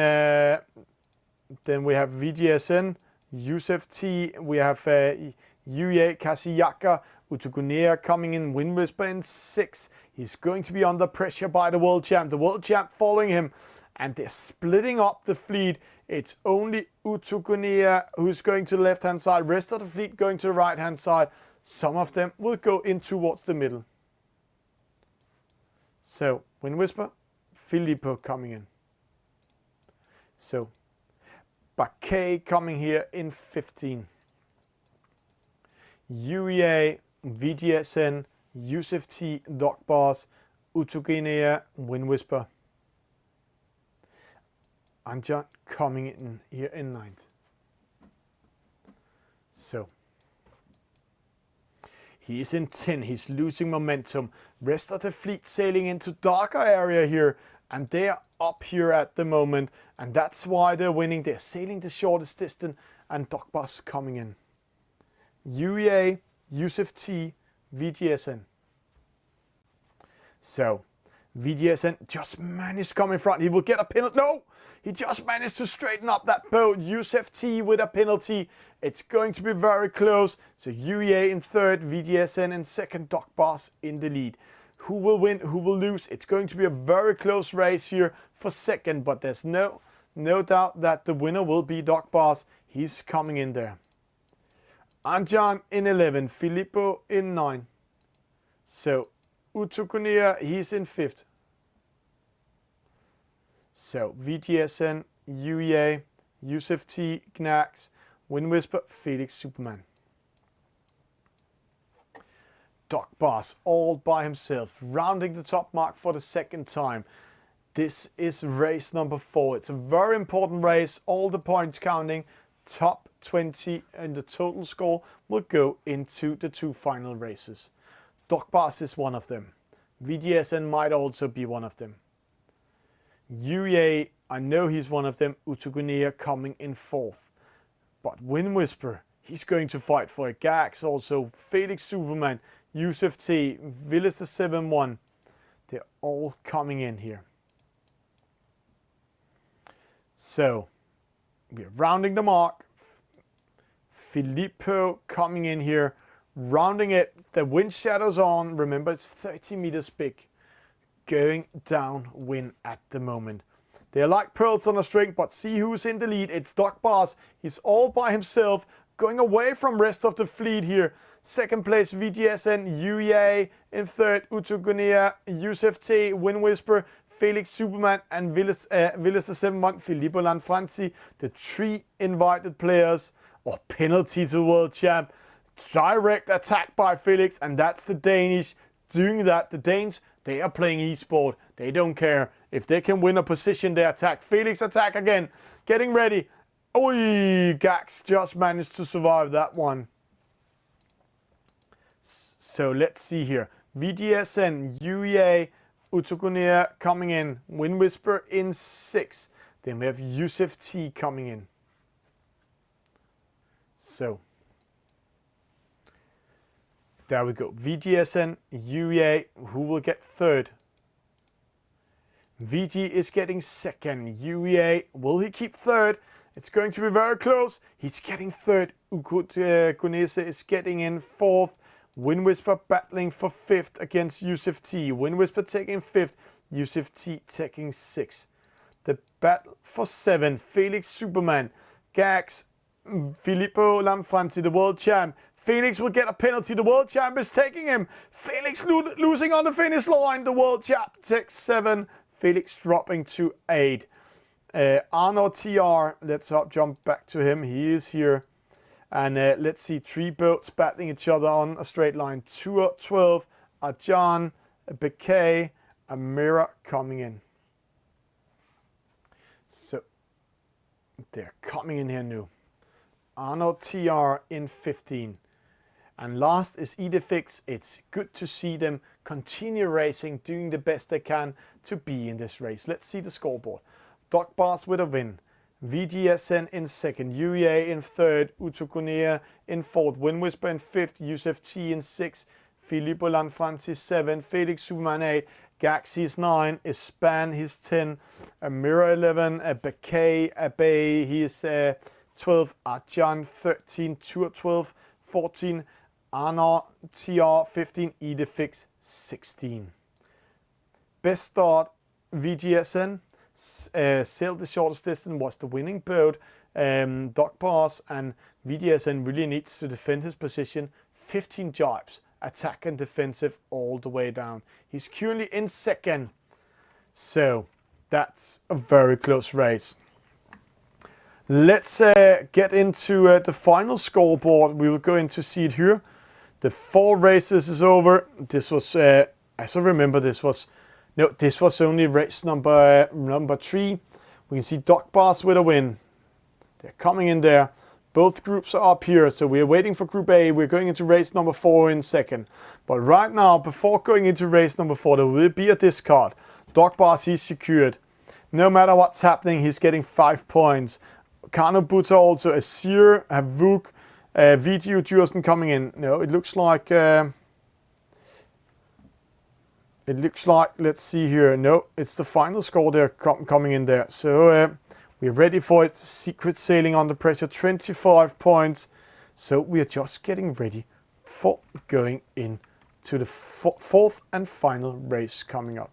we have VGSN, Yusuf T. We have UEA Kasiyaka, Utogunea coming in. Wind Whisper in 6. He's going to be under pressure by the world champ. The world champ following him. And they're splitting up the fleet. It's only Utogunea who's going to the left-hand side. Rest of the fleet going to the right-hand side. Some of them will go in towards the middle. So, Wind Whisper, Filippo coming in. So, Bakay coming here in 15. UEA, VGSN, Yusuf T, Dog Boss, Utogenea, Wind Whisper. Anja coming in here in 9th. So, he's in 10. He's losing momentum. Rest of the fleet sailing into darker area here. And they're up here at the moment. And that's why they're winning. They're sailing the shortest distance. And Dog Boss coming in. UEA, Yusuf T, VGSN. So, VDSN just managed to come in front. He will get a penalty. No! He just managed to straighten up that boat. Yusuf T with a penalty. It's going to be very close. So UEA in third, VDSN in second, Doc Boss in the lead. Who will win? Who will lose? It's going to be a very close race here for second, but there's no doubt that the winner will be Doc Boss. He's coming in there. Anjan in 11, Filippo in 9. So Utukunia, he's in 5th. So VGSN, UEA, Yusuf T, Gnax, Wind Whisper, Felix Superman. Doc Boss all by himself, rounding the top mark for the second time. This is race number 4. It's a very important race. All the points counting. Top 20 and the total score will go into the 2 final races. Doc Boss is one of them. VGSN might also be one of them. UEA, I know he's one of them. Utugunea coming in 4th. But Wind Whisper, he's going to fight for it. Gax also, Felix Superman, Yusuf T, Willis the 7-1. They're all coming in here. So, we're rounding the mark. Filippo coming in here, rounding it. The wind shadow's on. Remember, it's 30 meters big. Going downwind at the moment. They're like pearls on a string, but see who's in the lead. It's Doc Boss. He's all by himself, going away from rest of the fleet here. Second place, VGSN, UEA. In third, Utugunea, Yusuf T, Wind Whisper, Felix Superman, and Willis the 7-1, Filippo Lanfranci. The 3 invited players. Or penalty to world champ. Direct attack by Felix, and that's the Danish doing that. The Danes, they are playing esport. They don't care. If they can win a position, they attack. Felix attack again. Getting ready. Oi, Gax just managed to survive that one. So let's see here. VGSN, UEA, Utugunea coming in. Wind Whisper in 6. Then we have Yusuf T coming in. So, there we go. VGSN, UEA, who will get 3rd? VG is getting 2nd. UEA, will he keep 3rd? It's going to be very close. He's getting 3rd. Kunese is getting in 4th. Wind Whisper battling for 5th against Yusuf T. Wind Whisper taking 5th. Yusuf T taking 6th. The battle for 7th. Felix Superman. Gax. Filippo Lanfranci, the world champ. Felix will get a penalty. The world champ is taking him. Felix losing on the finish line. The world champ takes 7. Felix dropping to 8. Arno TR, let's jump back to him. He is here. And let's see, 3 boats battling each other on a straight line. 2-12, Arjan, Bekay, Amira coming in. So, they're coming in here new. Arno TR in 15. And last is Edifix. It's good to see them continue racing, doing the best they can to be in this race. Let's see the scoreboard. Doc Boss with a win. VGSN in 2nd. UEA in 3rd. Utukunea in 4th. Wind Whisper in 5th. Yusuf T in 6th. Filippo Lanfranci 7th. Felix Superman 8. Gaxis 9. Ispan he's 10. Amira 11. Bekay Abe he is 12, Arjan 13, 2-12, 14, Arna TR 15, Edifix 16. Best start, VGSN, sailed the shortest distance, was the winning boat. Doc Boss and VGSN really needs to defend his position. 15 jibes, attack and defensive all the way down. He's currently in 2nd. So that's a very close race. Let's get into the final scoreboard. We will go in to see it here. The 4 races is over. This was, as I remember, this was only race number 3. We can see Doc Boss with a win. They're coming in there. Both groups are up here, so we're waiting for Group A. We're going into race number 4 in 2nd. But right now, before going into race number 4, there will be a discard. Doc Boss, he's secured. No matter what's happening, he's getting 5 points. Kano Buta also, Asir, Havuk, VGU Jursen coming in. No, it looks like It looks like, let's see here, no, it's the final score there coming in there. So we're ready for it. Secret Sailing under pressure, 25 points. So we are just getting ready for going into the fourth and final race coming up.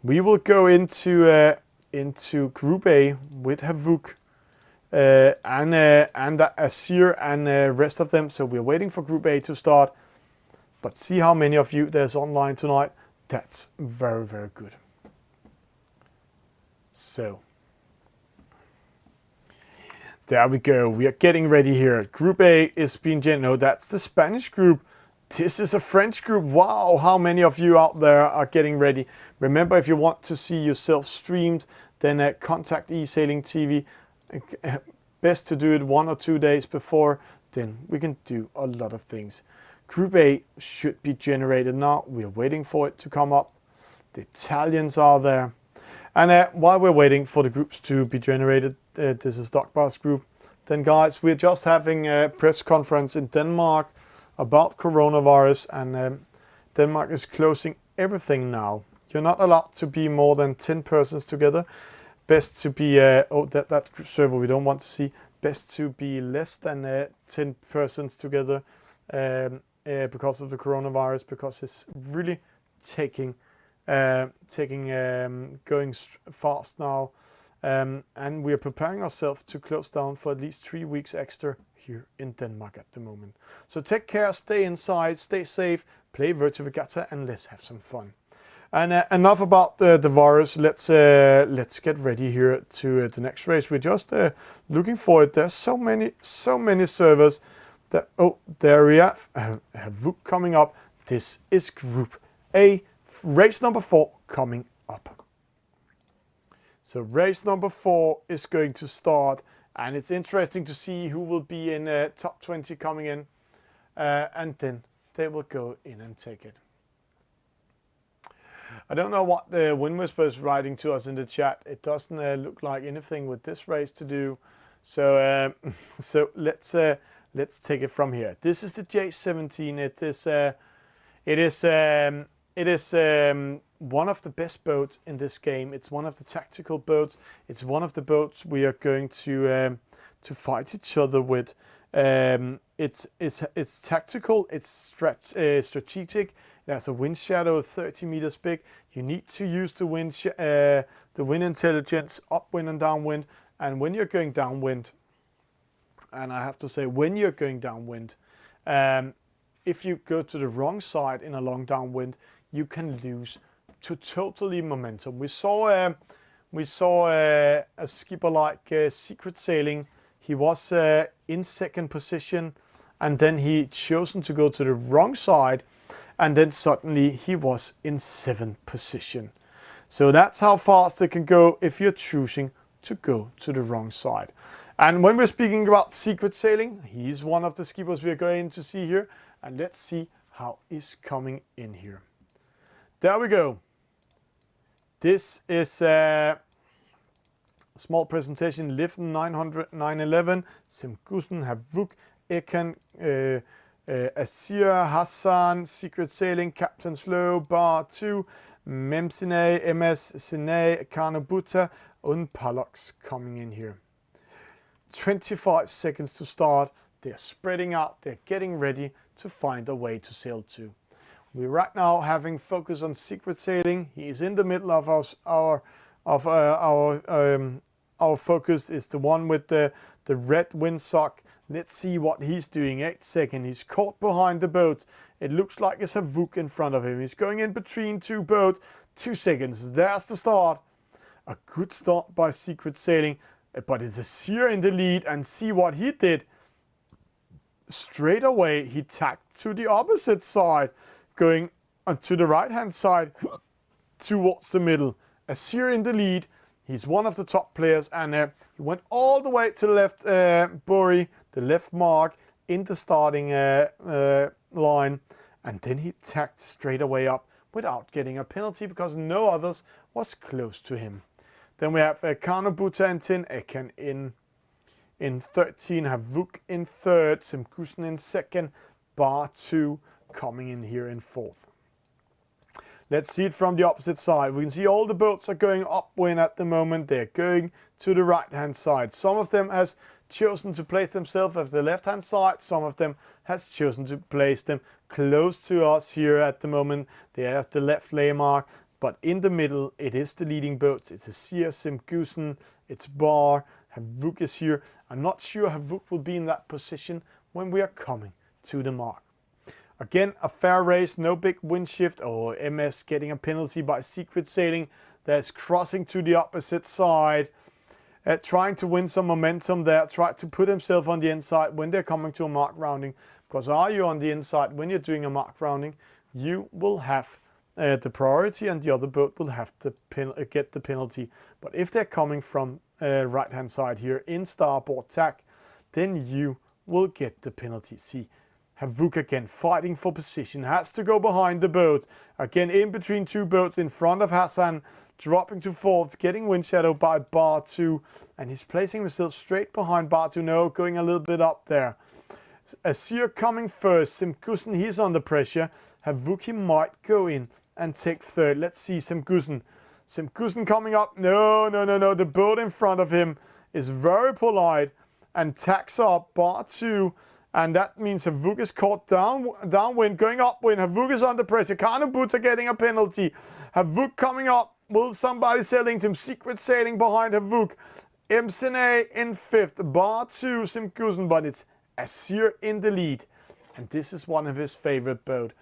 We will go into Group A with Havuk and Asir and rest of them. So we're waiting for Group A to start. But see how many of you there's online tonight. That's very, very good. So there we go. We are getting ready here. Group A is being no, that's the Spanish group. This is a French group. Wow, how many of you out there are getting ready? Remember, if you want to see yourself streamed, then contact Esailing TV. Best to do it 1 or 2 days before, then we can do a lot of things. Group A should be generated now. We're waiting for it to come up. The Italians are there. And while we're waiting for the groups to be generated, this is Dogbar's group. Then guys, we're just having a press conference in Denmark about coronavirus, and Denmark is closing everything now. You're not allowed to be more than 10 persons together. Best to be, that server we don't want to see. Best to be less than 10 persons together because of the coronavirus, because it's really going fast now. And we are preparing ourselves to close down for at least 3 weeks extra here in Denmark at the moment. So take care, stay inside, stay safe, play Virtual Regatta, and let's have some fun. And enough about the virus. Let's get ready here to the next race. We're just looking for it. There's so many servers that, oh, there we have Havuk coming up. This is Group A, race number 4 coming up. So race number 4 is going to start, and it's interesting to see who will be in top 20 coming in, and then they will go in and take it. I don't know what the Wind Whisperer is writing to us in the chat. It doesn't look like anything with this race to do. So so let's take it from here. This is the J70. It is one of the best boats in this game. It's one of the tactical boats. It's one of the boats we are going to fight each other with. It's tactical. It's strategic. It has a wind shadow of 30 meters big. You need to use the wind intelligence, upwind and downwind. And when you're going downwind, and I have to say, when you're going downwind, if you go to the wrong side in a long downwind, you can lose to totally momentum. We saw a skipper like Secret Sailing. He was in second position, and then he chosen to go to the wrong side, and then suddenly he was in 7th position. So that's how fast it can go if you're choosing to go to the wrong side. And when we're speaking about Secret Sailing, he's one of the skippers we're going to see here. And let's see how he's coming in here. There we go. This is a small presentation. Liv 900, 911, Simkusen, Havuk, Ekan, Asir, Hassan, Secret Sailing, Captain Slow, Bar 2, Memsine, MS, Sine, Kanabuta, and Palox coming in here. 25 seconds to start. They're spreading out. They're getting ready to find a way to sail to. We're right now having focus on Secret Sailing. He is in the middle of our focus. Is the one with the red windsock. Let's see what he's doing. 8 seconds. He's caught behind the boat. It looks like it's Havuk in front of him. He's going in between 2 boats. 2 seconds. There's the start. A good start by Secret Sailing. But it's Asir in the lead. And see what he did. Straight away, he tacked to the opposite side. Going onto the right-hand side towards the middle. Asir in the lead. He's one of the top players, and he went all the way to the left Bori, the left mark, in the starting line, and then he tacked straight away up without getting a penalty because no others was close to him. Then we have Kanabuta and 10, Ekan in 13, Havuk in 3rd, Simkusen in 2nd, Bar 2, coming in here in 4th. Let's see it from the opposite side. We can see all the boats are going upwind at the moment. They're going to the right hand side. Some of them has chosen to place themselves at the left hand side. Some of them has chosen to place them close to us here at the moment. They have the left lay mark, but in the middle it is the leading boats. It's Asir, Simgusen, it's Bar, Havuk is here. I'm not sure Havuk will be in that position when we are coming to the mark. Again, a fair race, no big wind shift. Oh, MS getting a penalty by Secret Sailing. That's crossing to the opposite side. Trying to win some momentum there. Try to put himself on the inside when they're coming to a mark rounding. Because are you on the inside when you're doing a mark rounding, you will have the priority and the other boat will have to get the penalty. But if they're coming from right hand side here in starboard tack, then you will get the penalty. See, Havuk again fighting for position, has to go behind the boat. Again in between two boats in front of Hassan, dropping to 4th, getting wind shadowed by Bar 2. And he's placing himself straight behind Bar 2. No, going a little bit up there. Asir coming first. Simgusen, he's under pressure. Havuk, he might go in and take 3rd. Let's see Simgusen. Simgusen coming up. No. The boat in front of him is very polite and tacks up Bar 2. And that means Havuk is caught downwind, going upwind. Havuk is under pressure. Karnabuta getting a penalty. Havuk coming up. Will somebody sailing to him? Secret Sailing behind Havuk. Msene in 5th. Bar 2, Simgusen, but it's Asir in the lead. And this is one of his favorite boats.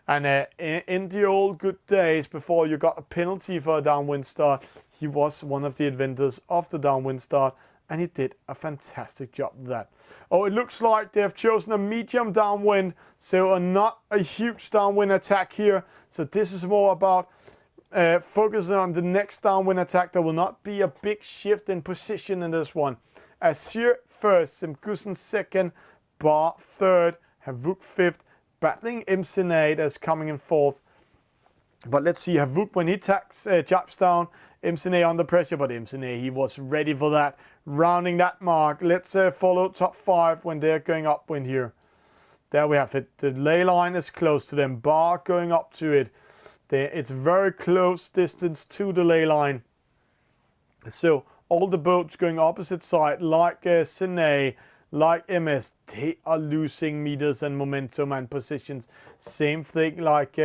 And in the old good days, before you got a penalty for a downwind start, he was one of the inventors of the downwind start. And he did a fantastic job of that. Oh, it looks like they have chosen a medium downwind. So not a huge downwind attack here. So this is more about focusing on the next downwind attack. There will not be a big shift in position in this one. Asir first, Simgusen 2nd, Bar 3rd, Havuk 5th, battling Msene that's coming in 4th. But let's see, Havuk, when he tacks, jumps down, Msene under pressure, but Msene, he was ready for that, rounding that mark. Let's follow top 5 when they're going upwind here. There we have it. The ley line is close to them. Bar going up to it. It's very close distance to the ley line. So all the boats going opposite side, like Sine, like MS, they are losing meters and momentum and positions. Same thing like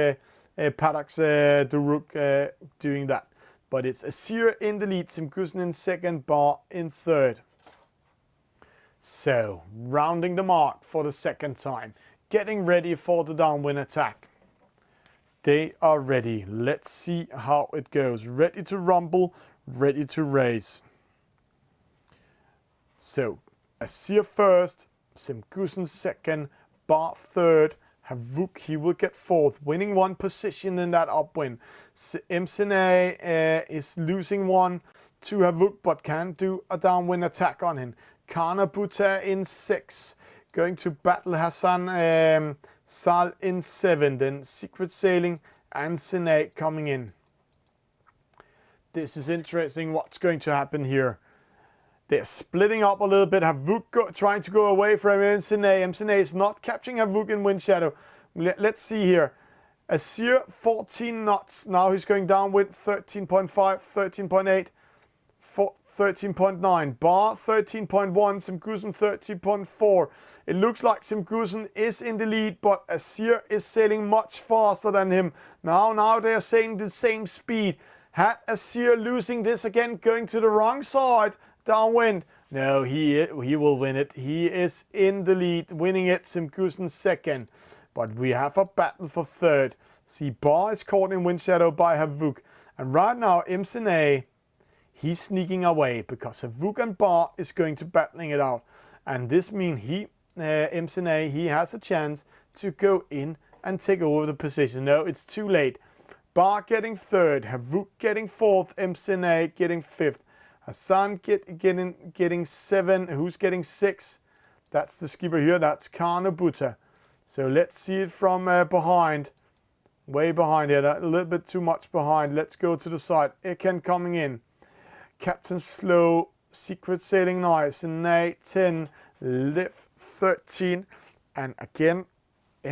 Paddocks Duruk doing that. But it's Asir in the lead, Simgusen in 2nd, Bar in 3rd. So, rounding the mark for the 2nd time. Getting ready for the downwind attack. They are ready. Let's see how it goes. Ready to rumble, ready to race. So, Asir first, Simgusen 2nd, Bar 3rd, Havuk, he will get 4th, winning 1 position in that upwind. Msene is losing 1 to Havuk, but can do a downwind attack on him. Karnabuta in 6, going to battle Hassan Sal in 7, then Secret Sailing and Sine coming in. This is interesting what's going to happen here. They're splitting up a little bit. Havuk trying to go away from Msene. Msene is not catching Havuk in wind shadow. Let's see here. Asir 14 knots. Now he's going downwind 13.5, 13.8, 13.9. Bar 13.1. Simgusen 13.4. It looks like Simgusen is in the lead, but Asir is sailing much faster than him. Now they are sailing the same speed. Had Asir losing this again, going to the wrong side, downwind. No, he will win it. He is in the lead, winning it. Simgusen 2nd. But we have a battle for 3rd. See, Bar is caught in wind shadow by Havuk. And right now, Msene, he's sneaking away because Havuk and Bar is going to battling it out. And this means Msene, he has a chance to go in and take over the position. No, it's too late. Bar getting 3rd, Havuk getting 4th, Msene getting 5th. Hassan getting 7. Who's getting 6? That's the skipper here. That's Karnabuta. So let's see it from behind. Way behind here. A little bit too much behind. Let's go to the side. Eken coming in. Captain Slow. Secret Sailing nice. Nay 10. Liv 13. And again,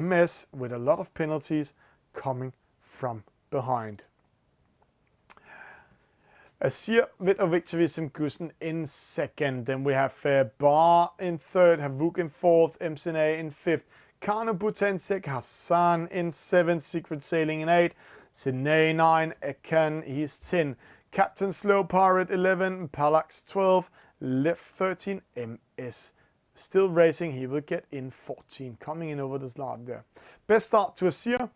MS with a lot of penalties coming from behind. Asir with a victory, Simkusen in second. Then we have Bar in third, Havuk in fourth, Msna in fifth, Karnabuta in sixth, Hassan in seventh, Secret Sailing in eighth, Sinay 9, Ekan, he's 10, Captain Slow Pirate 11, Palax 12, Lev 13, MS still racing, he will get in 14, coming in over the slot there. Best start to Asir,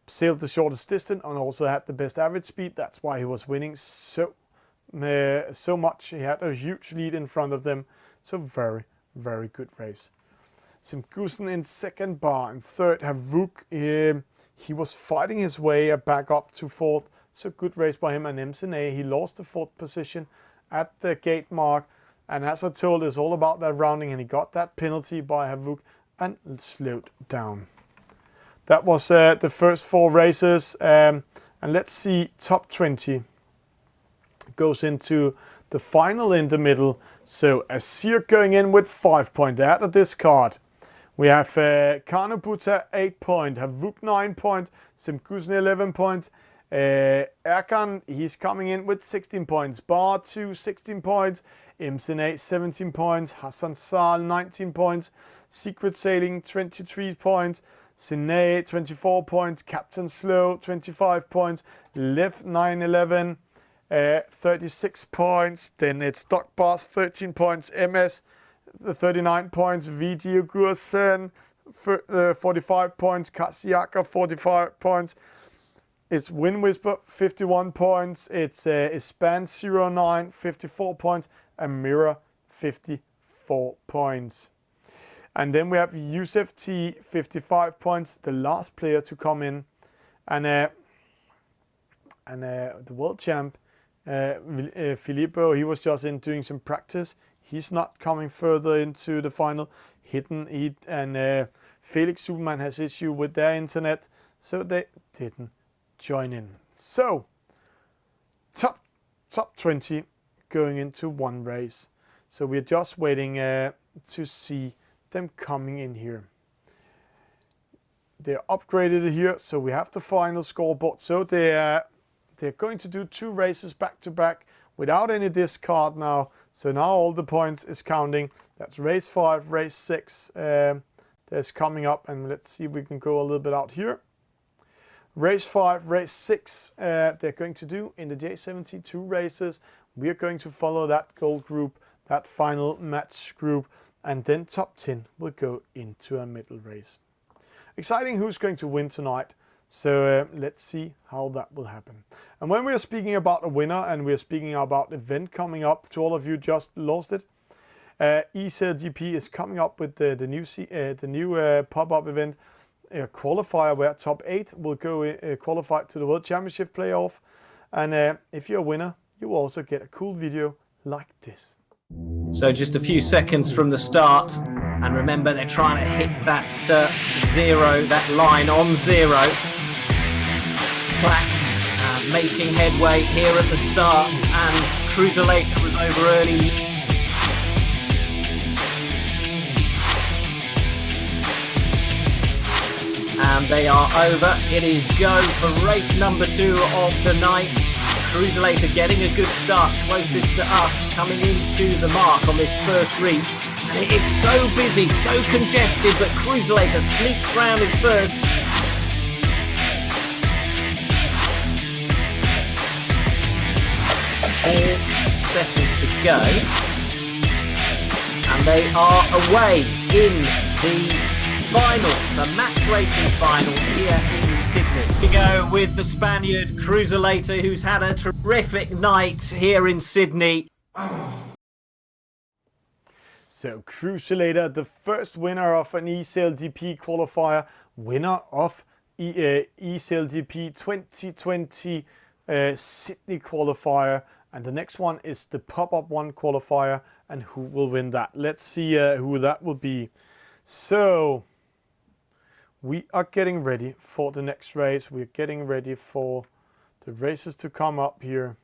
sailed the shortest distance and also had the best average speed. That's why he was winning so much. He had a huge lead in front of them. So very, very good race. Simkusen in second, Bar in third, Havuk. He was fighting his way back up to fourth. So good race by him. And Msna, he lost the fourth position at the gate mark. And as I told, it's all about that rounding. And he got that penalty by Havuk and slowed down. That was the first 4 races. And let's see, top 20 goes into the final in the middle. So Asir going in with 5 points. They had a discard. We have Karnabuta 8 points, Havuk 9 points, Simkusen 11 points. Erkan, he's coming in with 16 points. Bar 2, 16 points. Msna 17 points. Hassan Sal 19 points. Secret Sailing 23 points. Sinay 24 points. Captain Slow 25 points. Lev 9-11. 36 points. Then it's Doc Bass 13 points. MS 39 points. VG Gursen 45 points. Kasiaka 45 points. It's Wind Whisper 51 points. It's Ispan 09 54 points. And Mirror 54 points. And then we have Yusuf T 55 points, the last player to come in. And the world champ Filippo, he was just in doing some practice. He's not coming further into the final. Hidden Eat and Felix Superman has issue with their internet, so they didn't join in. So top 20 going into one race. So we're just waiting to see them coming in here. They're upgraded here, so we have the final scoreboard. So they're going to do 2 races back to back without any discard now. So now all the points is counting. That's race 5, race 6. There's coming up, and let's see if we can go a little bit out here. Race 5, race 6, they're going to do in the J70 2 races. We are going to follow that gold group, that final match group, and then top 10 will go into a middle race. Exciting who's going to win tonight. So let's see how that will happen. And when we are speaking about a winner and we are speaking about an event coming up, to all of you just lost it, ESailGP is coming up with the new pop-up event, a qualifier where top 8 will go qualify to the World Championship playoff. And if you're a winner, you will also get a cool video like this. So just a few seconds from the start, and remember they're trying to hit that that line on 0. Clack making headway here at the start, and Cruiserlator was over early. And they are over. It is go for race number 2 of the night. Cruiserlator getting a good start, closest to us, coming into the mark on this first reach. And it is so busy, so congested, but Cruiserlator sneaks round in first. 4 seconds to go. And they are away in the final, the match racing final here in Sydney. We go with the Spaniard Cruiserlator, who's had a terrific night here in Sydney. So Cruiserlator, the first winner of an ESailGP qualifier, winner of ESailGP 2020 Sydney qualifier, and the next one is the pop-up one qualifier, and who will win that? Let's see who that will be. So we are getting ready for the next race. We're getting ready for the races to come up here.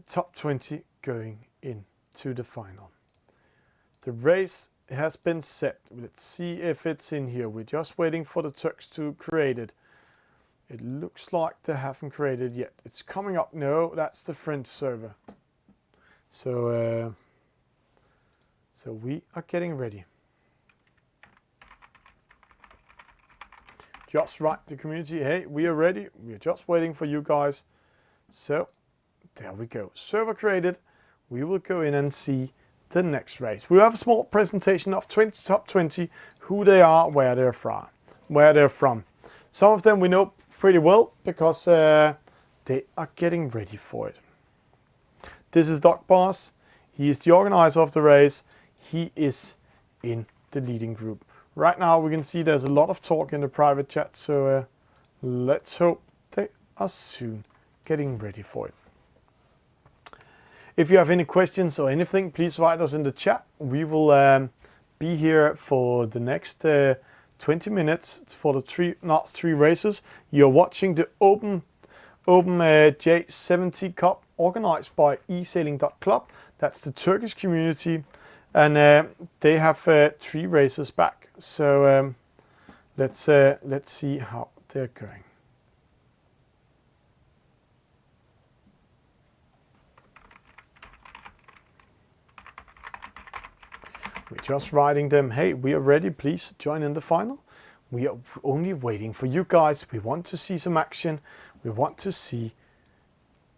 Top 20 going in to the final. The race has been set. Let's see if it's in here. We're just waiting for the Turks to create it. It looks like they haven't created yet. It's coming up. No, that's the French server. So, so we are getting ready. Just write the community, hey, we are ready. We are just waiting for you guys. So, there we go. Server created. We will go in and see the next race. We have a small presentation of top 20, who they are, where they're from. Some of them we know pretty well because they are getting ready for it. This is Doc Boss. He is the organizer of the race. He is in the leading group. Right now we can see there's a lot of talk in the private chat, so let's hope they are soon getting ready for it. If you have any questions or anything, please write us in the chat. We will be here for the next 20 minutes for the last three races. You're watching the Open J70 Cup organized by esailing.club. That's the Turkish community, and they have 3 races back. So let's see how they're going. We're just writing them, hey, we are ready, please join in the final. We are only waiting for you guys. We want to see some action. We want to see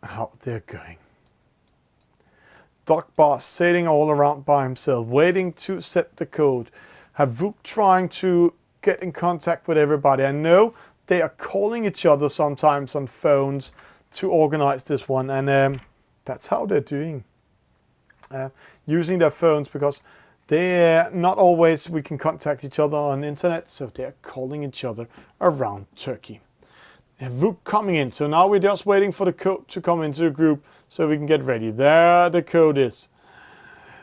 how they're going. Doc Boss sailing all around by himself, waiting to set the code. Havuk trying to get in contact with everybody. I know they are calling each other sometimes on phones to organize this one, and that's how they're doing. Using their phones, because they not always we can contact each other on internet, so they're calling each other around Turkey. Havuk coming in, so now we're just waiting for the code to come into the group so we can get ready. There the code is.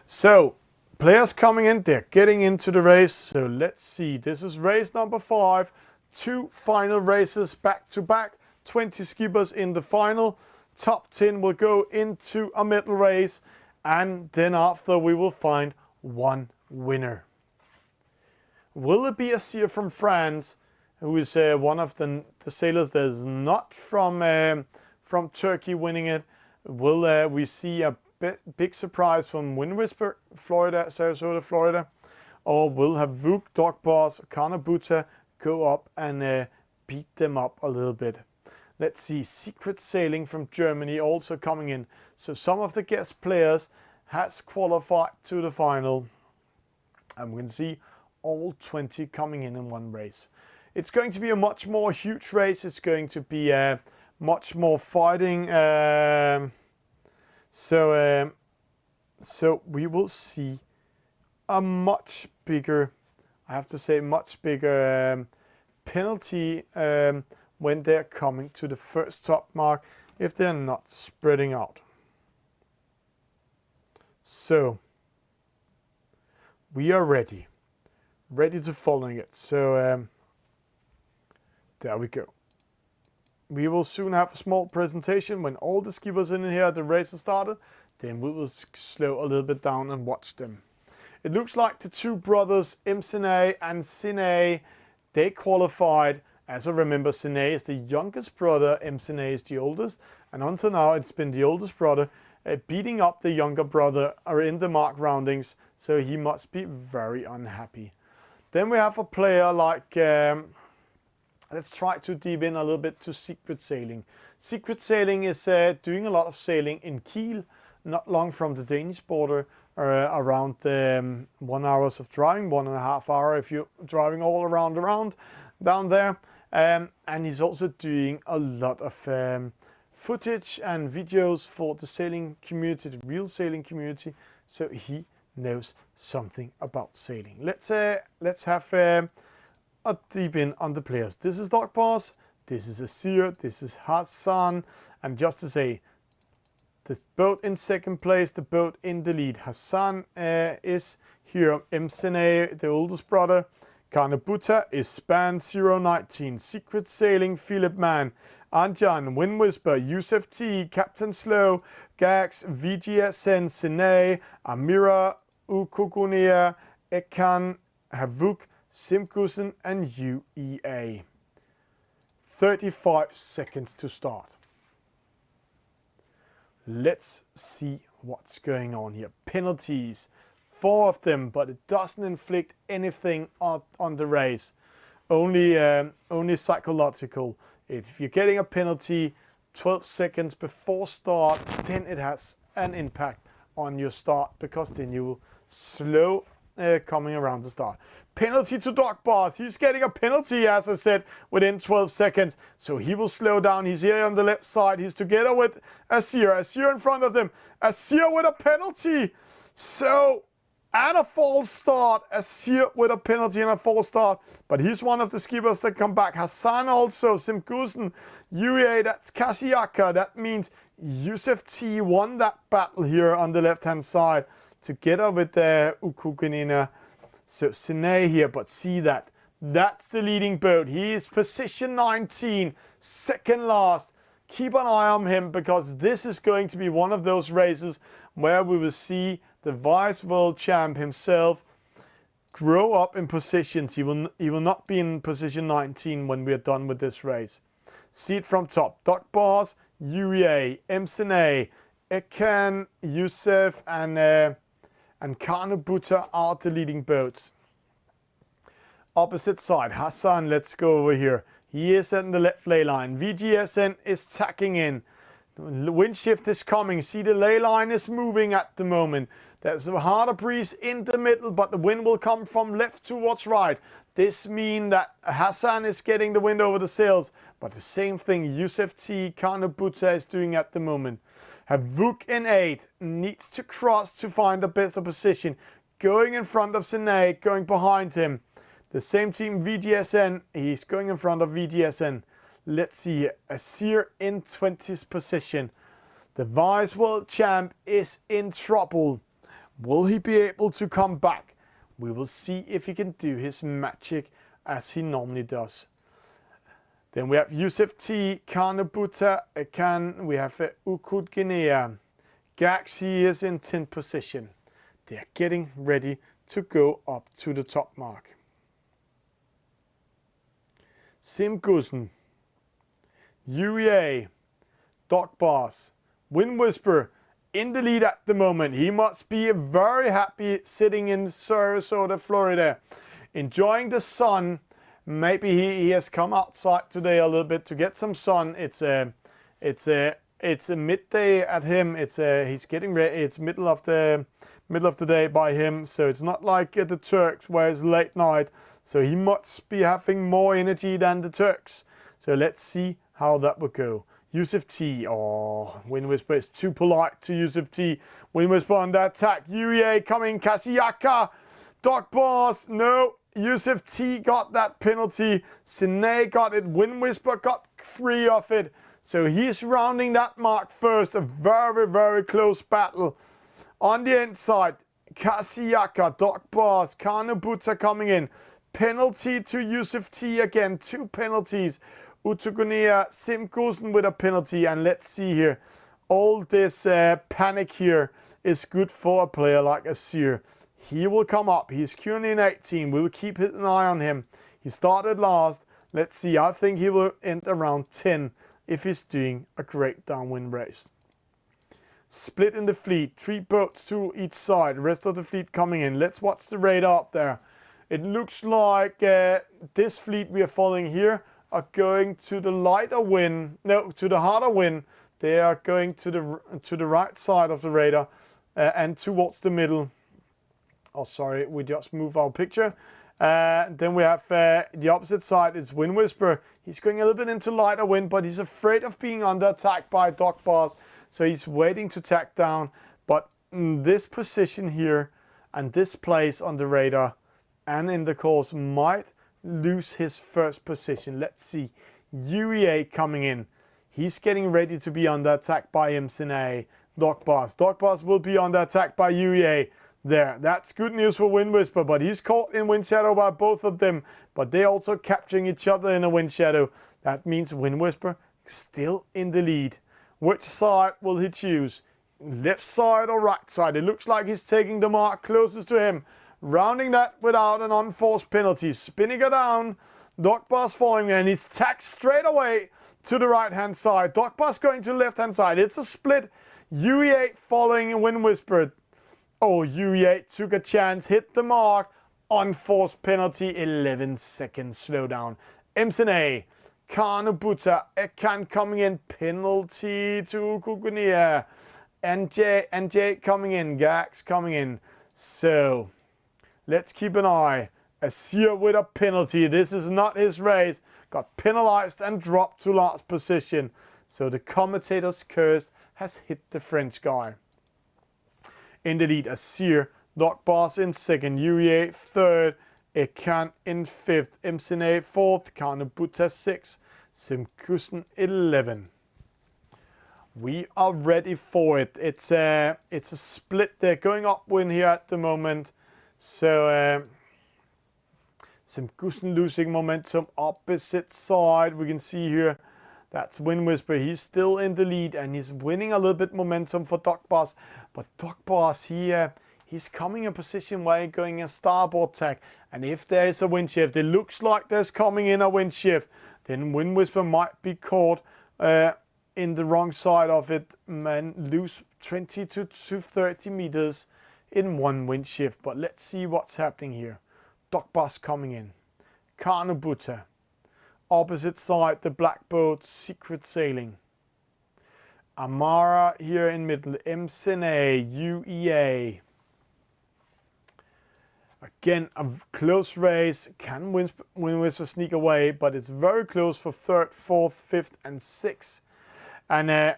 So players coming in, they're getting into the race. So let's see. This is race number 5. 2 final races back to back. 20 skippers in the final. Top 10 will go into a medal race. And then after we will find one winner. Will it be a seer from France, who is one of the sailors that is not from Turkey winning it? Will we see a big surprise from Wind Whisper, Florida, Sarasota, Florida? Or will Havuk, Doc Boss, Kanabuta go up and beat them up a little bit? Let's see, Secret Sailing from Germany also coming in. So some of the guest players has qualified to the final. And we can see all 20 coming in one race. It's going to be a much more huge race. It's going to be much more fighting. So we will see a much bigger, I have to say, much bigger penalty when they're coming to the first top mark if they're not spreading out. So we are ready to following it. So there we go. We will soon have a small presentation when all the skippers in here, the race has started. Then we will slow a little bit down and watch them. It looks like the 2 brothers, Sine and Sine, they qualified. As I remember, Sine is the youngest brother, Sine is the oldest. And until now, it's been the oldest brother beating up the younger brother in the mark roundings. So he must be very unhappy. Then we have a player like... let's try to deep in a little bit to Secret Sailing. Secret Sailing is doing a lot of sailing in Kiel, not long from the Danish border, around 1 hour of driving, 1.5 hours if you're driving all around down there. And he's also doing a lot of footage and videos for the sailing community, the real sailing community. So he knows something about sailing. Let's have a deep in on the players. This is Doc Boss, this is Asir, this is Hassan, and just to say, the boat in second place, the boat in the lead. Hassan is here, Sine, the oldest brother. Kanabuta is Span 019, Secret Sailing, Philip Mann, Anjan, Wind Whisper, Yusuf T, Captain Slow, Gax, VGSN, Sine, Amira, Ukukunia, Ekan, Havuk, Simkusen and UEA. 35 seconds to start. Let's see what's going on here. Penalties, 4 of them, but it doesn't inflict anything on the race. Only psychological. If you're getting a penalty 12 seconds before start, then it has an impact on your start, because then you will slow coming around the start. Penalty to Doc Bars. He's getting a penalty, as I said, within 12 seconds. So he will slow down. He's here on the left side. He's together with Asir. Asir in front of them. Asir with a penalty. So, and a false start. Asir with a penalty and a false start. But he's one of the skippers that come back. Hassan also. Simkusen. UEA, that's Kasiaka. That means Yusuf T won that battle here on the left-hand side, together with Ukukinina. So Sine here, but see that. That's the leading boat. He is position 19, second last. Keep an eye on him, because this is going to be one of those races where we will see the vice world champ himself grow up in positions. He will not be in position 19 when we are done with this race. See it from top. Doc Bars, UEA, Msine, Ekan, Yusuf and Karnabuta are the leading boats. Opposite side, Hassan, let's go over here. He is in the left ley line. VGSN is tacking in. Wind shift is coming. See, the ley line is moving at the moment. There's a harder breeze in the middle, but the wind will come from left towards right. This means that Hassan is getting the wind over the sails, but the same thing Yusuf T, Karnabuta is doing at the moment. Havuk in 8 needs to cross to find a better position. Going in front of Sine, going behind him. The same team VGSN, he's going in front of VGSN. Let's see, Asir in 20th position. The Vice World Champ is in trouble. Will he be able to come back? We will see if he can do his magic as he normally does. Then we have Yusuf T, Karnabuta, Ekan, we have Ukud Guinea. Gax, he is in 10th position. They are getting ready to go up to the top mark. Simkusen, UEA, Doc Bars, Wind Whisper in the lead at the moment. He must be very happy sitting in Sarasota, Florida, enjoying the sun. Maybe he has come outside today a little bit to get some sun. It's a midday at him. He's getting ready. It's middle of the day by him. So it's not like the Turks where it's late night. So he must be having more energy than the Turks. So let's see how that will go. Yusuf T. Oh, Wind Whisper is too polite to Yusuf T. Wind Whisper on the attack. UEA coming. Kasiyaka. Doc Bars. No. Yusuf T got that penalty. Sine got it. Wind Whisper got free of it. So he's rounding that mark first. A very, very close battle. On the inside, Kasiyaka, Doc Bars, Karnabuta coming in. Penalty to Yusuf T again. 2 penalties. Utugunia, Simkusen with a penalty. And let's see here. All this panic here is good for a player like Asir. He will come up. He's currently in 18. We will keep an eye on him. He started last. Let's see. I think he will end around 10 if he's doing a great downwind race. Split in the fleet. 3 boats to each side. Rest of the fleet coming in. Let's watch the radar up there. It looks like this fleet we are following here are going to the lighter wind. No, to the harder wind. They are going to the right side of the radar and towards the middle. Oh, sorry, we just moved our picture. Then we have the opposite side. It's Wind Whisper. He's going a little bit into lighter wind, but he's afraid of being under attack by Doc Bars. So he's waiting to tack down. But this position here and this place on the radar and in the course might lose his first position. Let's see. UEA coming in. He's getting ready to be under attack by Msine. Doc Bars. Doc Bars will be under attack by UEA. There, that's good news for Wind Whisper, but he's caught in wind shadow by both of them, but they're also capturing each other in a wind shadow. That means Wind Whisper still in the lead. Which side will he choose? Left side or right side? It looks like he's taking the mark closest to him. rounding that without an unforced penalty. Spinning her down. Dog Boss following, and he's tacked straight away to the right-hand side. Dog Boss going to the left-hand side. It's a split. UE8 following Wind Whisper. Oh, UE8 took a chance, hit the mark. Unforced penalty, 11 seconds slowdown. MCNA, Karnubuta, Ekan coming in. Penalty to Kukunia. NJ coming in. Gax coming in. So, let's keep an eye. Asir with a penalty. This is not his race. Got penalized and dropped to last position. So the commentator's curse has hit the French guy. In the lead, Asir. Dog Boss in second. UE third. Ekan in fifth. MCNA fourth. Karnubuta sixth. Simkusen 11. We are ready for it. It's a split. They're going upwind here at the moment. So Simkusen losing momentum opposite side. We can see here that's Wind Whisper. He's still in the lead and he's winning a little bit momentum for Dog Boss. But Dog Boss here, he's coming in a position where he's going a starboard tack. And if there is a wind shift, it looks like there's coming in a wind shift, then Wind Whisper might be caught in the wrong side of it and lose 20 to 30 meters in one wind shift. But let's see what's happening here. Dog Boss coming in. Karnubuta. Opposite side, the black boat, Secret Sailing. Amara here in middle. MCNA, UEA. Again, a close race. Can Wind Whisper sneak away, but it's very close for third, fourth, fifth, and sixth. And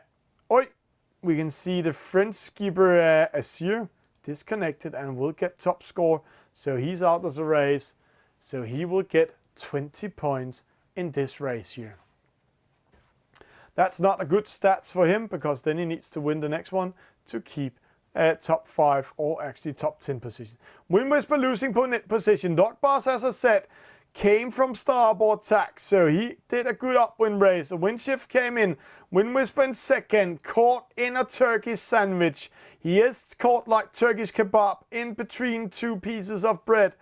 we can see the French skipper Asir disconnected and will get top score. So he's out of the race. So he will get 20 points in this race here. That's not a good stats for him because then he needs to win the next one to keep top 5 or actually top 10 position. Wind Whisper losing position. Dog Boss, as I said, came from starboard tack, so he did a good upwind race. The wind shift came in. Wind Whisper in second, caught in a Turkish sandwich. He is caught like Turkish kebab in between two pieces of bread.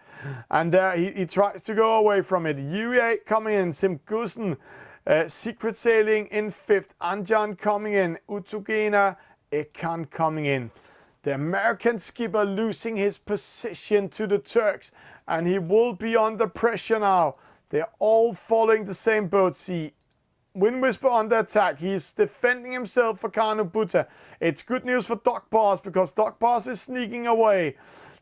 And he tries to go away from it. UE8 coming in. Simkusen, Secret Sailing in fifth. Anjan coming in. Utugena, Ekan coming in. The American skipper losing his position to the Turks, and he will be under pressure now. They're all following the same boat. See, Wind Whisper under attack. He's defending himself for Karnubuta. It's good news for Dog Boss because Dog Boss is sneaking away.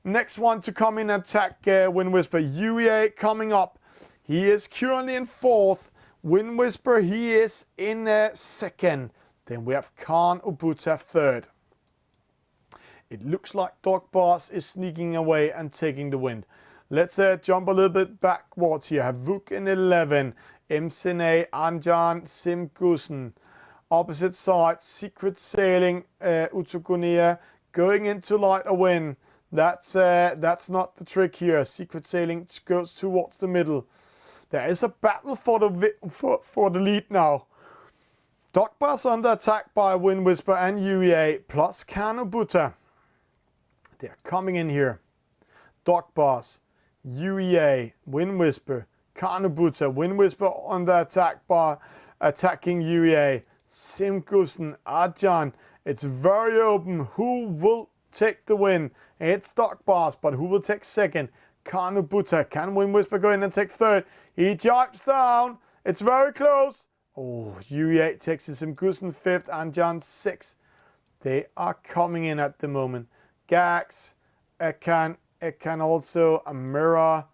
Next one to come in and attack Wind Whisper. UEA coming up. He is currently in fourth. Wind Whisper, he is in second. Then we have Karnubuta third. It looks like Dog Boss is sneaking away and taking the wind. Let's jump a little bit backwards here. Havuk in 11. MCNA, Anjan, Simkusen. Opposite side, Secret Sailing, Utukunia. Going into lighter wind. That's not the trick here. Secret Sailing goes towards the middle. There is a battle for the lead now. Dog Boss under attack by Wind Whisper and UEA plus Karnubuta. They're coming in here. Dog Boss, UEA, Wind Whisper, Karnubuta. Wind Whisper under attack by attacking UEA. Simkusen, Ajan. It's very open. Who will take the win? It's Dog Boss, but who will take second? Karnubuta. Can Wind Whisper go in and take third? He jumps down. It's very close. Oh, UE takes it. Simkusen fifth, Anjan sixth. They are coming in at the moment. Gax, Ekan also, Amira,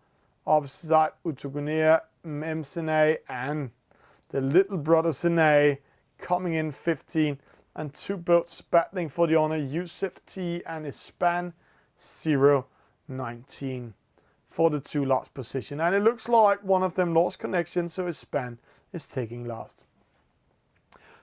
opposite side, Utugunea, MCNA, and the little brother Sine coming in 15, and two boats battling for the honor, Yusuf T and Ispan 019 for the two last position. And it looks like one of them lost connection, so Ispan is taking last.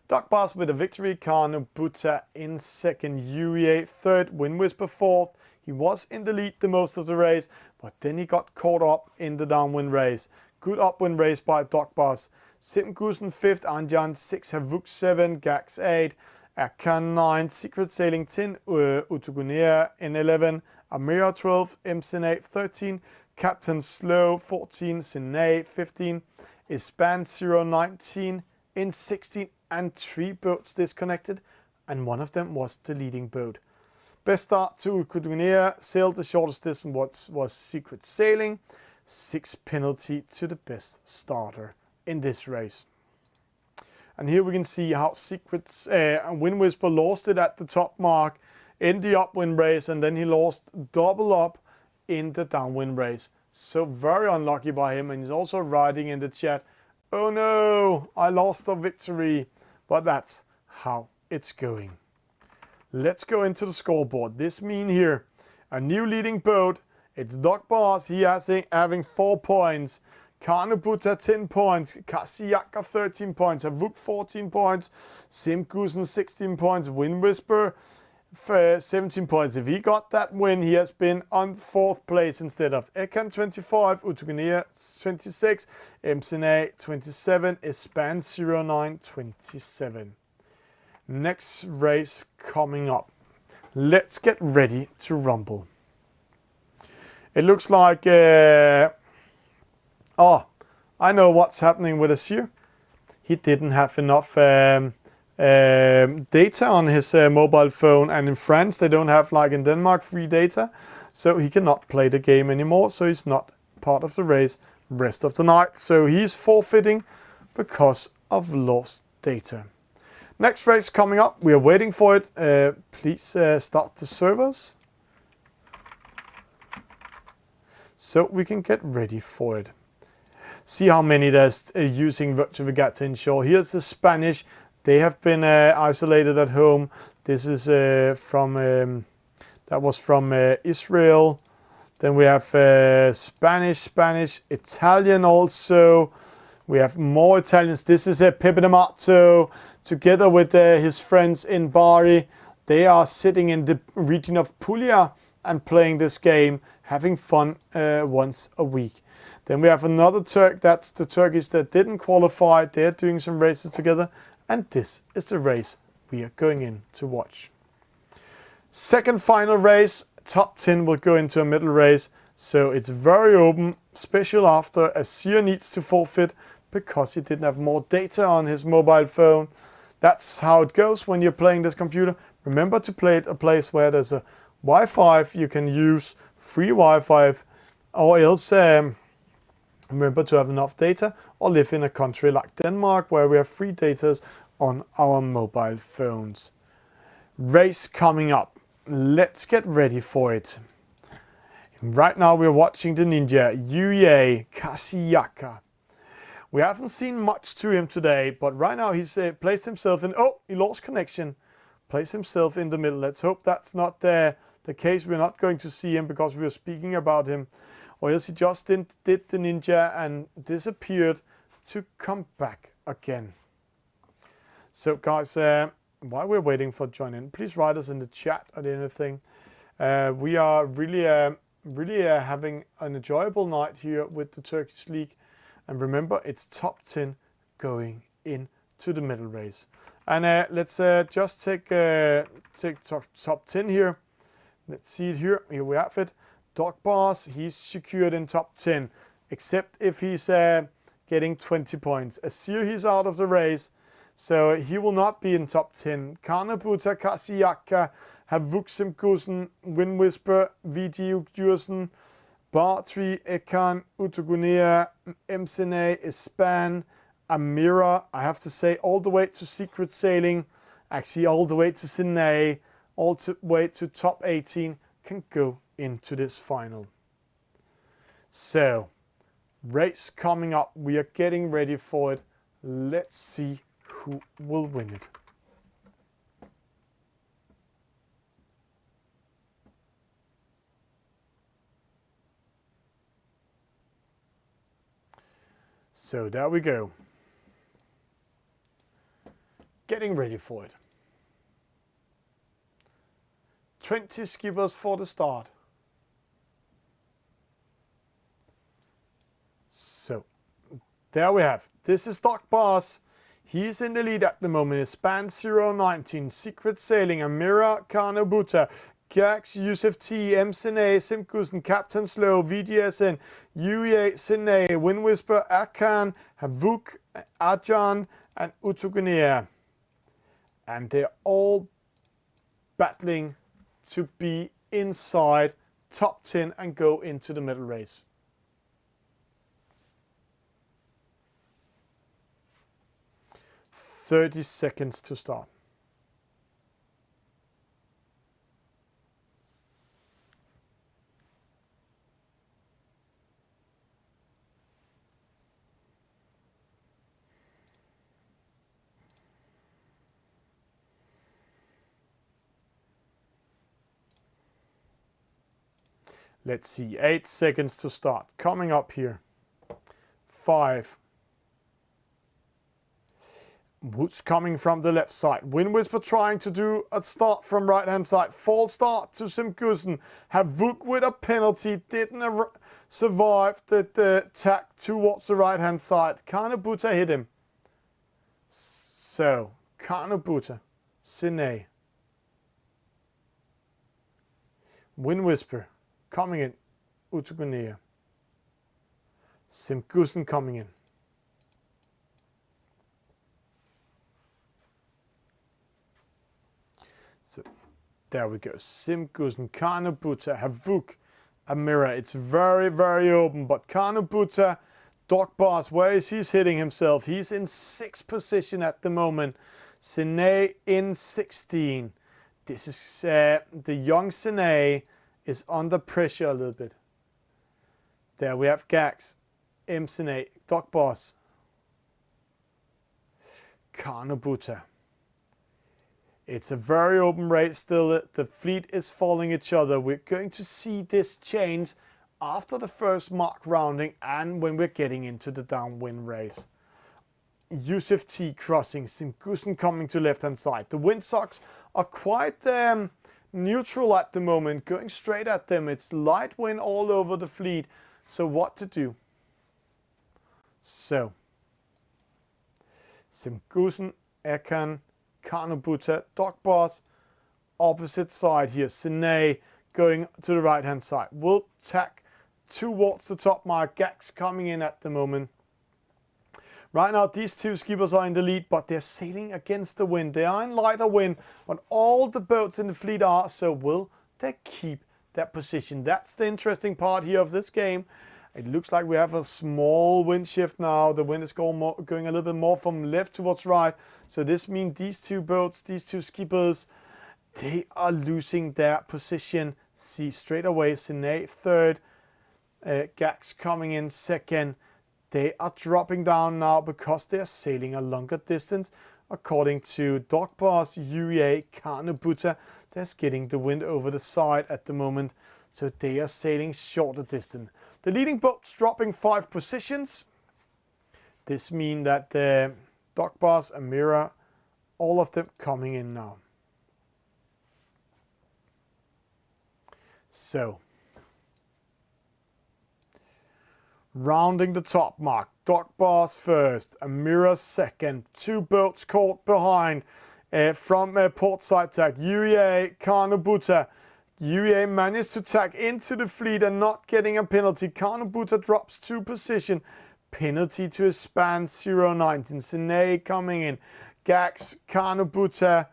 Dog Boss with a victory. Karnubuta in second. UEA third. Wind Whisper fourth. He was in the lead the most of the race, but then he got caught up in the downwind race. Good upwind race by Dog Boss. Simkusen fifth. Anjan 6. Havuk 7. Gax 8. Akan 9, Secret Sailing 10, Utugunea in 11, Amira 12, Msine 13, Captain Slow 14, Sine 15, Ispan 19 in 16, and 3 boats disconnected, and one of them was the leading boat. Best start to Utugunea, sailed the shortest distance was Secret Sailing, 6 penalty to the best starter in this race. And here we can see how Secret's Wind Whisper lost it at the top mark in the upwind race, and then he lost double up in the downwind race. So very unlucky by him, and he's also writing in the chat, "Oh no, I lost the victory." But that's how it's going. Let's go into the scoreboard. This mean here, a new leading boat. It's Doc Boss. He has having 4 points. Karnebuta 10 points, Kasiyaka 13 points, Havuk 14 points, Simkusen 16 points, Wind Whisper 17 points. If he got that win, he has been on 4th place instead of Ekan 25, Utugunea 26, Msine 27, Ispan 09 27. Next race coming up. Let's get ready to rumble. It looks like oh, I know what's happening with Asir. He didn't have enough data on his mobile phone, and in France they don't have, like in Denmark, free data, so he cannot play the game anymore, so he's not part of the race rest of the night. So he's forfeiting because of lost data. Next race coming up, we are waiting for it. Please start the servers so we can get ready for it. See how many there's using Virtual Regatta inshore. Here's the Spanish. They have been isolated at home. This is from that was from Israel. Then we have Spanish, Italian also. We have more Italians. This is Pepe D'Amato together with his friends in Bari. They are sitting in the region of Puglia and playing this game, having fun once a week. Then we have another Turk, that's the Turkish that didn't qualify. They're doing some races together, and this is the race we are going in to watch. Second final race, top 10 will go into a middle race, so it's very open, especially after Asir needs to forfeit because he didn't have more data on his mobile phone. That's how it goes when you're playing this computer. Remember to play at a place where there's a Wi-Fi, you can use free Wi-Fi, or else remember to have enough data, or live in a country like Denmark where we have free data on our mobile phones. Race coming up. Let's get ready for it. Right now we're watching the Ninja, Yuya Kasiyaka. We haven't seen much to him today, but right now he's placed himself in... Oh, he lost connection. Placed himself in the middle. Let's hope that's not the case. We're not going to see him because we are speaking about him. Or else he just did the Ninja and disappeared to come back again. So guys, while we're waiting for join in, please write us in the chat or anything. We are really having an enjoyable night here with the Turkish League. And remember, it's top 10 going into the middle race. And let's just take top 10 here. Let's see it here. Here we have it. Doc Boss, he's secured in top 10, except if he's getting 20 points. Asir, he's out of the race, so he will not be in top 10. Karnebuta, Kasiyaka, Havuksimkusen, Wind Whisper, VG Jursen, Bartri, Ekan, Utugunea, Msine, Ispan, Amira, I have to say all the way to Secret Sailing, actually all the way to Sine, all the way to top 18 can go into this final. So, race coming up. We are getting ready for it. Let's see who will win it. So there we go. Getting ready for it. 20 skippers for the start. So there we have. This is Doc Boss. He's in the lead at the moment. It's span 019, Secret Sailing, Amira, Kanabuta, Gax, Yusuf T, M Sine, Simkusen, Captain Slow, VGSN, UEA, Sine, Wind Whisper, Akan, Havuk, Ajan, and Utugunea. And they're all battling to be inside top 10 and go into the medal race. "30 seconds to start. Let's see, 8 seconds to start. Coming up here. 5. Who's coming from the left side? Wind Whisper trying to do a start from right hand side. False start to Simkusen. Havuk with a penalty. Didn't survive the attack towards the right hand side. Kanabuta hit him. So, Kanabuta, Sine. Wind Whisper coming in. Utugunea. Simkusen coming in. So there we go. Simkusen, Kanabuta, Havuk, Amira. It's very, very open. But Kanabuta, Dog Boss, where is he hitting himself? He's in 6th position at the moment. Sine in 16. This is the young Sine is under pressure a little bit. There we have Gax, M Sine, Dog Boss, Kanabuta. It's a very open race still. The fleet is following each other. We're going to see this change after the first mark rounding and when we're getting into the downwind race. Yusuf T crossing, Simkusen coming to left hand side. The windsocks are quite neutral at the moment, going straight at them. It's light wind all over the fleet. So what to do? So, Simkusen, Ekan, Kanabuta, Dog Boss, opposite side here. Sine going to the right hand side. Will tack towards the top mark. Gax coming in at the moment. Right now, these two skippers are in the lead, but they're sailing against the wind. They are in lighter wind, but all the boats in the fleet are, so will they keep that position? That's the interesting part here of this game. It looks like we have a small wind shift now. The wind is going a little bit more from left towards right. So this means these two boats, these two skippers, they are losing their position. See straight away, Sine third, Gax coming in second. They are dropping down now because they're sailing a longer distance. According to Dog Boss, UEA, Kanabuta, they're getting the wind over the side at the moment. So they are sailing shorter distance. The leading boat's dropping 5 positions. This means that the Dog Boss, Amira, all of them coming in now. So, rounding the top mark. Dog Boss first, Amira second. 2 boats caught behind from port side tack. UEA, Kanabuta. UEA managed to tack into the fleet and not getting a penalty. Kanabuta drops 2 position. Penalty to a span 019. Sine coming in. Gax, Kanabuta,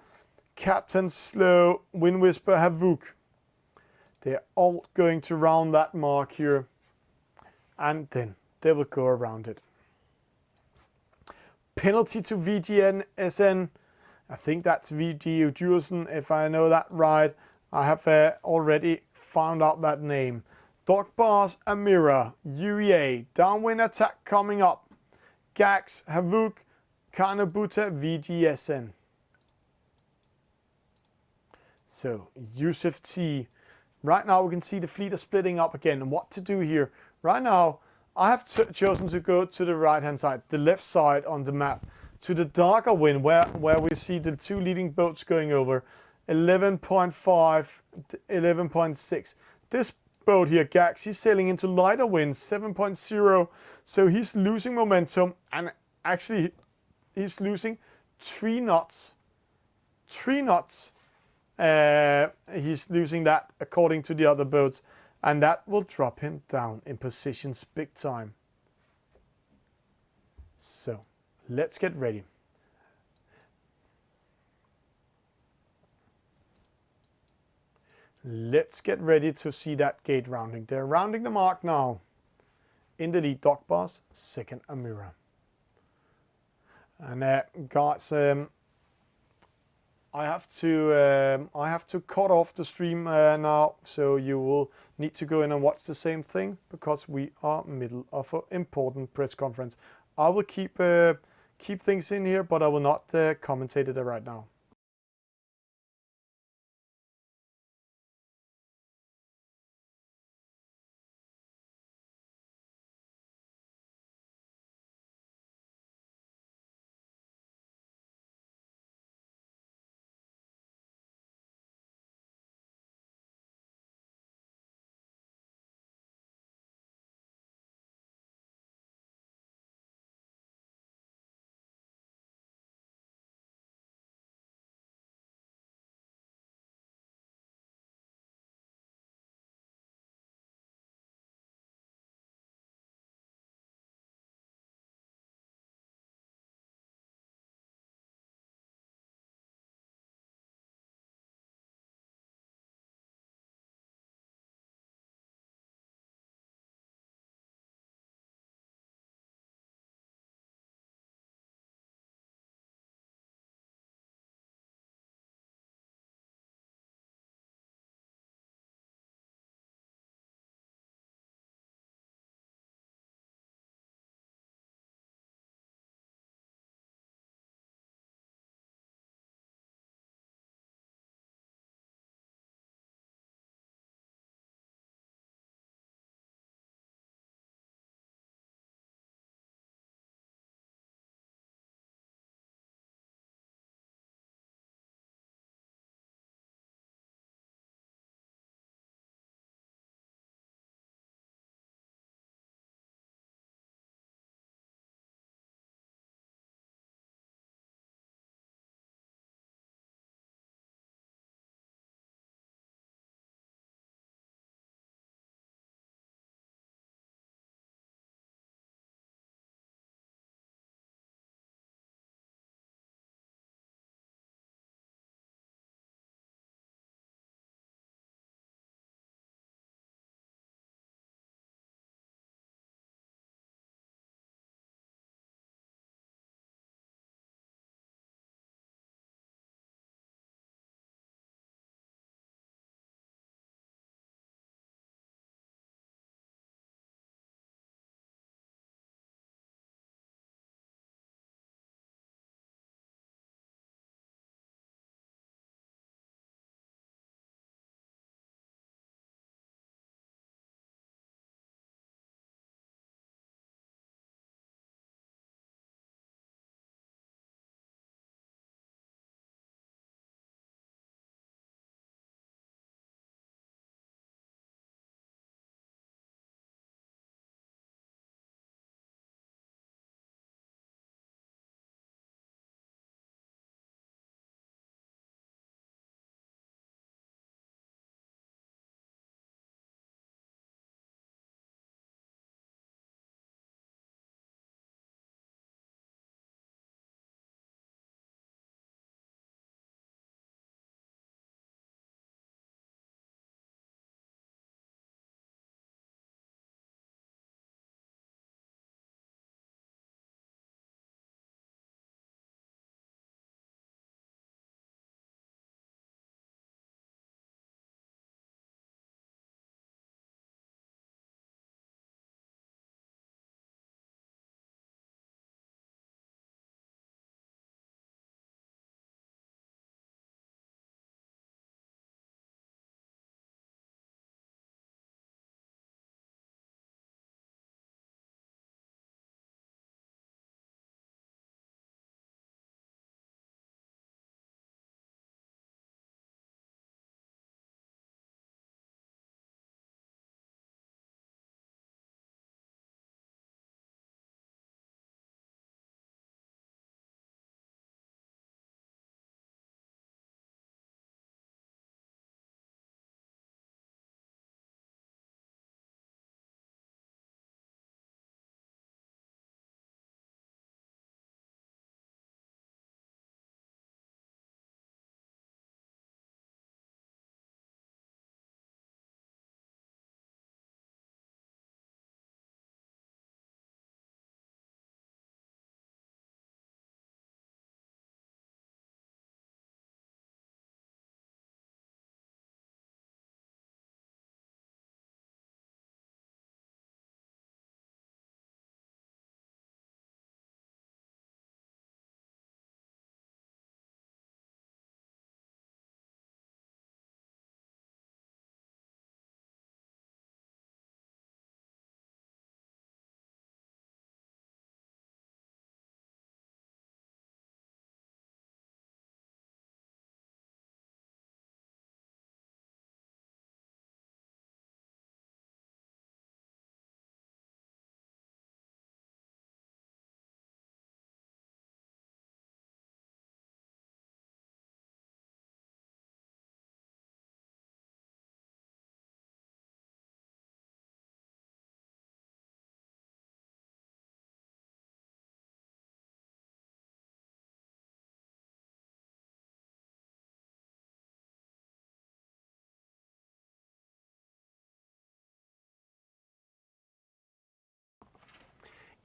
Captain Slow, Wind Whisper, Havuk. They're all going to round that mark here. And then they will go around it. Penalty to VGSN. I think that's VG Ujusen, if I know that right. I have already found out that name. Dog Boss, Amira, UEA, downwind attack coming up. Gax, Havuk, Kanabuta, VGSN. So, Yusuf T. Right now we can see the fleet is splitting up again. And what to do here? Right now, I have chosen to go to the right hand side, the left side on the map, to the darker wind where we see the 2 leading boats going over. 11.5, 11.6. This boat here, Gax, he's sailing into lighter winds, 7.0. So he's losing momentum and actually he's losing 3 knots. 3 knots. He's losing that according to the other boats, and that will drop him down in positions big time. So let's get ready. Let's get ready to see that gate rounding. They're rounding the mark now. In the lead, Dock Boss, second Amira. And guys, I have to cut off the stream now, so you will need to go in and watch the same thing because we are middle of an important press conference. I will keep things in here, but I will not commentate it right now.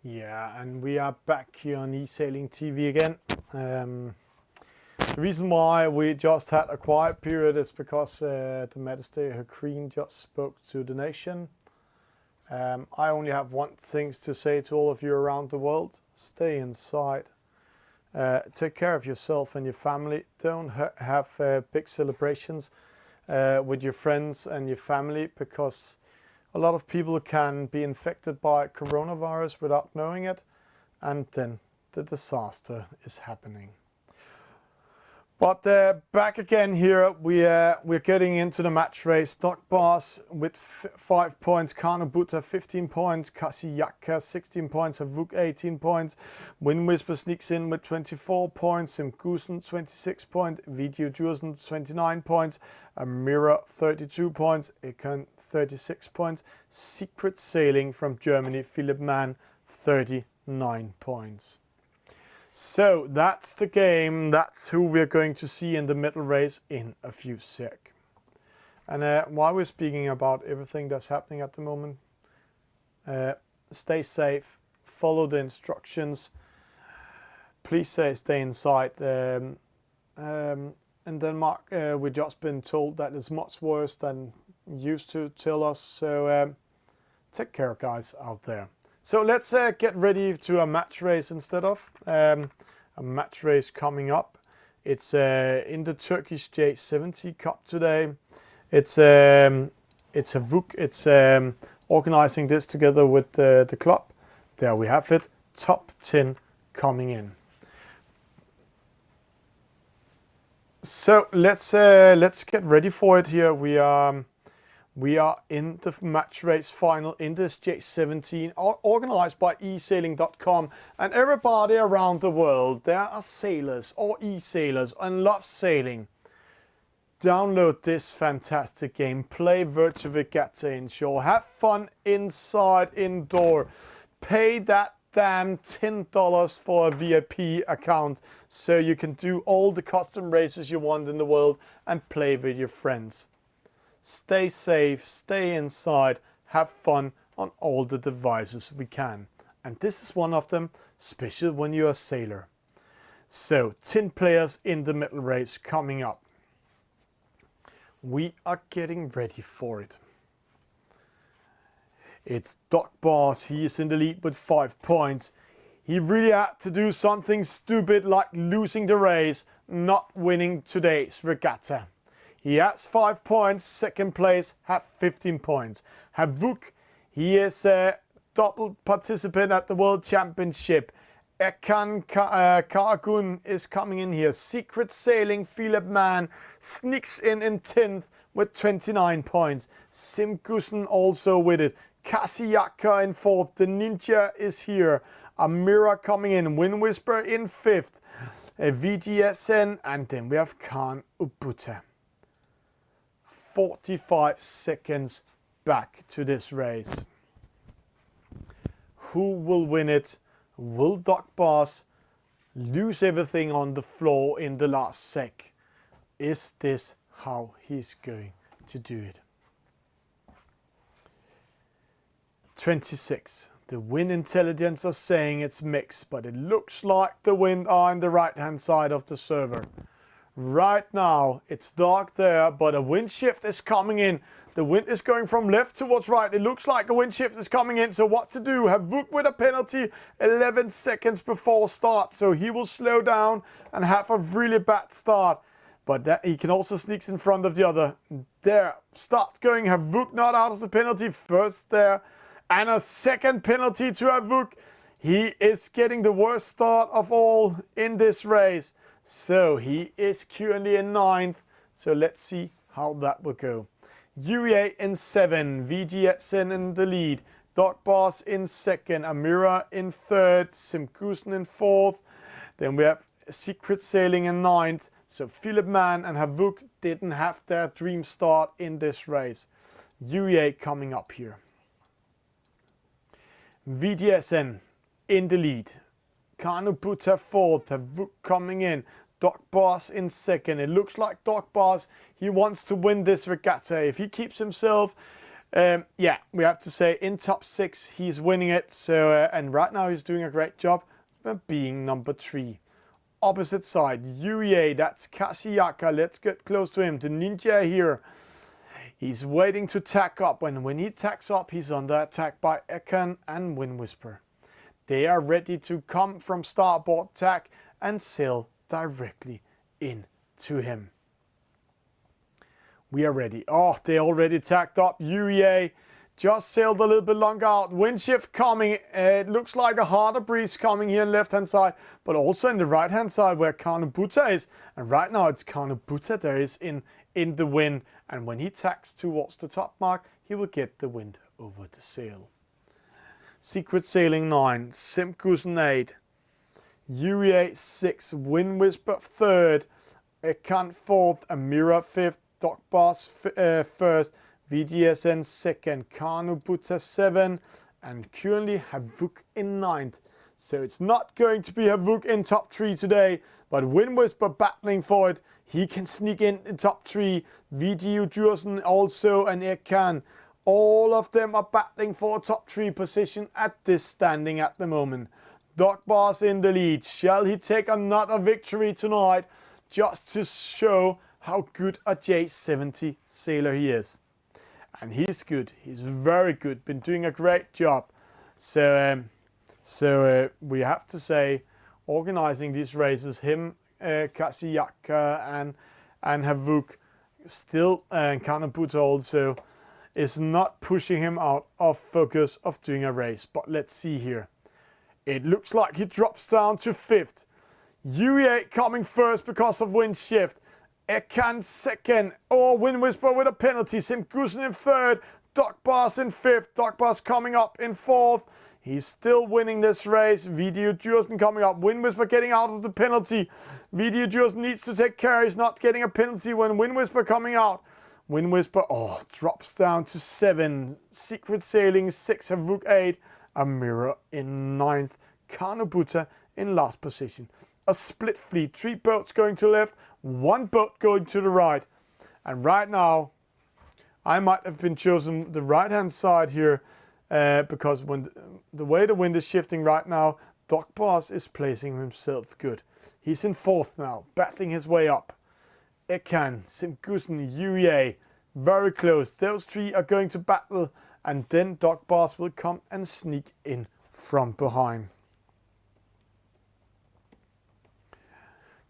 Yeah, and we are back here on Esailing TV again. The reason why we just had a quiet period is because the Majesty, her Queen, just spoke to the nation. I only have one thing to say to all of you around the world. Stay inside. Take care of yourself and your family. Don't have big celebrations with your friends and your family, because a lot of people can be infected by coronavirus without knowing it, and then the disaster is happening. But back again here, we're getting into the match race. Doc Bars with 5 points, Kano Buta 15 points, Kasiyaka 16 points, Havuk 18 points, Wind Whisper sneaks in with 24 points, Simkusen 26 points, Video Jursen 29 points, Amira 32 points, Ekan 36 points, Secret Sailing from Germany, Philip Mann 39 points. So that's the game. That's who we're going to see in the middle race in a few sec. And while we're speaking about everything that's happening at the moment, stay safe, follow the instructions. Please stay inside. In Denmark, we've just been told that it's much worse than used to tell us. So take care, guys, out there. So let's get ready to a match race instead of a match race coming up. It's in the Turkish J70 Cup today. It's Havuk. It's organizing this together with the club. There we have it. Top 10 coming in. So let's get ready for it here. We are in the match race final in this J70, organized by esailing.club, and everybody around the world, there are sailors or e-sailors and love sailing. Download this fantastic game, play Virtual Regatta inshore, have fun inside, indoor, pay that damn $10 for a VIP account so you can do all the custom races you want in the world and play with your friends. Stay safe, stay inside, have fun on all the devices we can. And this is one of them, special when you're a sailor. So, 10 players in the middle race coming up. We are getting ready for it. It's Doc Bars, he is in the lead with 5 points. He really had to do something stupid like losing the race, not winning today's regatta. He has 5 points, second place, have 15 points. Havuk, he is a double participant at the World Championship. Ekan Karagun is coming in here. Secret Sailing, Philip Mann, sneaks in 10th with 29 points. Simkusen also with it. Kasiyaka in 4th. The Ninja is here. Amira coming in. Wind Whisper in 5th. VGSN, and then we have Khan Ubuta. 45 seconds back to this race. Who will win it? Will Doc Bars lose everything on the floor in the last sec? Is this how he's going to do it? 26. The wind intelligence are saying it's mixed, but it looks like the wind are on the right hand side of the server. Right now, it's dark there, but a wind shift is coming in. The wind is going from left towards right. It looks like a wind shift is coming in. So what to do? Havuk with a penalty 11 seconds before start. So he will slow down and have a really bad start. But that, he can also sneak in front of the other. There, start going. Havuk not out of the penalty. First there. And a second penalty to Havuk. He is getting the worst start of all in this race. So he is currently in 9th. So let's see how that will go. UEA in 7. VGSN in the lead. Doc Bars in 2nd. Amira in 3rd. Simkusen in 4th. Then we have Secret Sailing in 9th. So Philip Mann and Havuk didn't have their dream start in this race. UEA coming up here. VGSN in the lead. Kano Buta 4th, Havuk coming in. Doc Bars in 2nd. It looks like Doc Bars, he wants to win this regatta. If he keeps himself Yeah, we have to say in top 6 he's winning it. So and right now he's doing a great job being number 3. Opposite side, UEA, that's Kasiyaka. Let's get close to him. The ninja here. He's waiting to tack up. When he tacks up, he's under attack by Ekan and Wind Whisper. They are ready to come from starboard tack and sail directly into him. We are ready. Oh, they already tacked up. UEA just sailed a little bit longer out. Wind shift coming. It looks like a harder breeze coming here on the left-hand side, but also in the right-hand side where Kanubuta is. And right now it's Kanubuta there is in the wind. And when he tacks towards the top mark, he will get the wind over the sail. Secret Sailing 9, Simkusen 8, UEA 6, Wind Whisper 3rd, Ekan 4th, Amira 5th, Dogbars 1st, VGSN 2nd, Kanubuta 7, and currently Havuk in 9th. So it's not going to be Havuk in top 3 today, but Wind Whisper battling for it. He can sneak in top 3. VGU Jursen also and Ekan. All of them are battling for a top 3 position at this standing at the moment. Dogbars in the lead. Shall he take another victory tonight just to show how good a J70 sailor he is? And he's good. He's very good. Been doing a great job. So we have to say, organizing these races, him, Kasiyaka and Havuk, still, and Kanubuta also, is not pushing him out of focus of doing a race. But let's see here. It looks like he drops down to 5th. UEA coming first because of wind shift. Ekan 2nd. Oh, Wind Whisper with a penalty. Simkusen in 3rd. Dogbars in 5th. Dogbars coming up in 4th. He's still winning this race. Video Jursen coming up. Wind Whisper getting out of the penalty. Video Jursen needs to take care. He's not getting a penalty when Wind Whisper coming out. Wind Whisper, drops down to 7. Secret Sailing 6. Havuk 8. Amira in 9th. Kanubuta in last position. A split fleet. 3 boats going to the left. 1 boat going to the right. And right now, I might have been chosen the right-hand side here because when the way the wind is shifting right now, Dogbars is placing himself good. He's in 4th now, battling his way up. Ekan, Simkusen, UEA, very close. Those 3 are going to battle, and then Dogbars will come and sneak in from behind.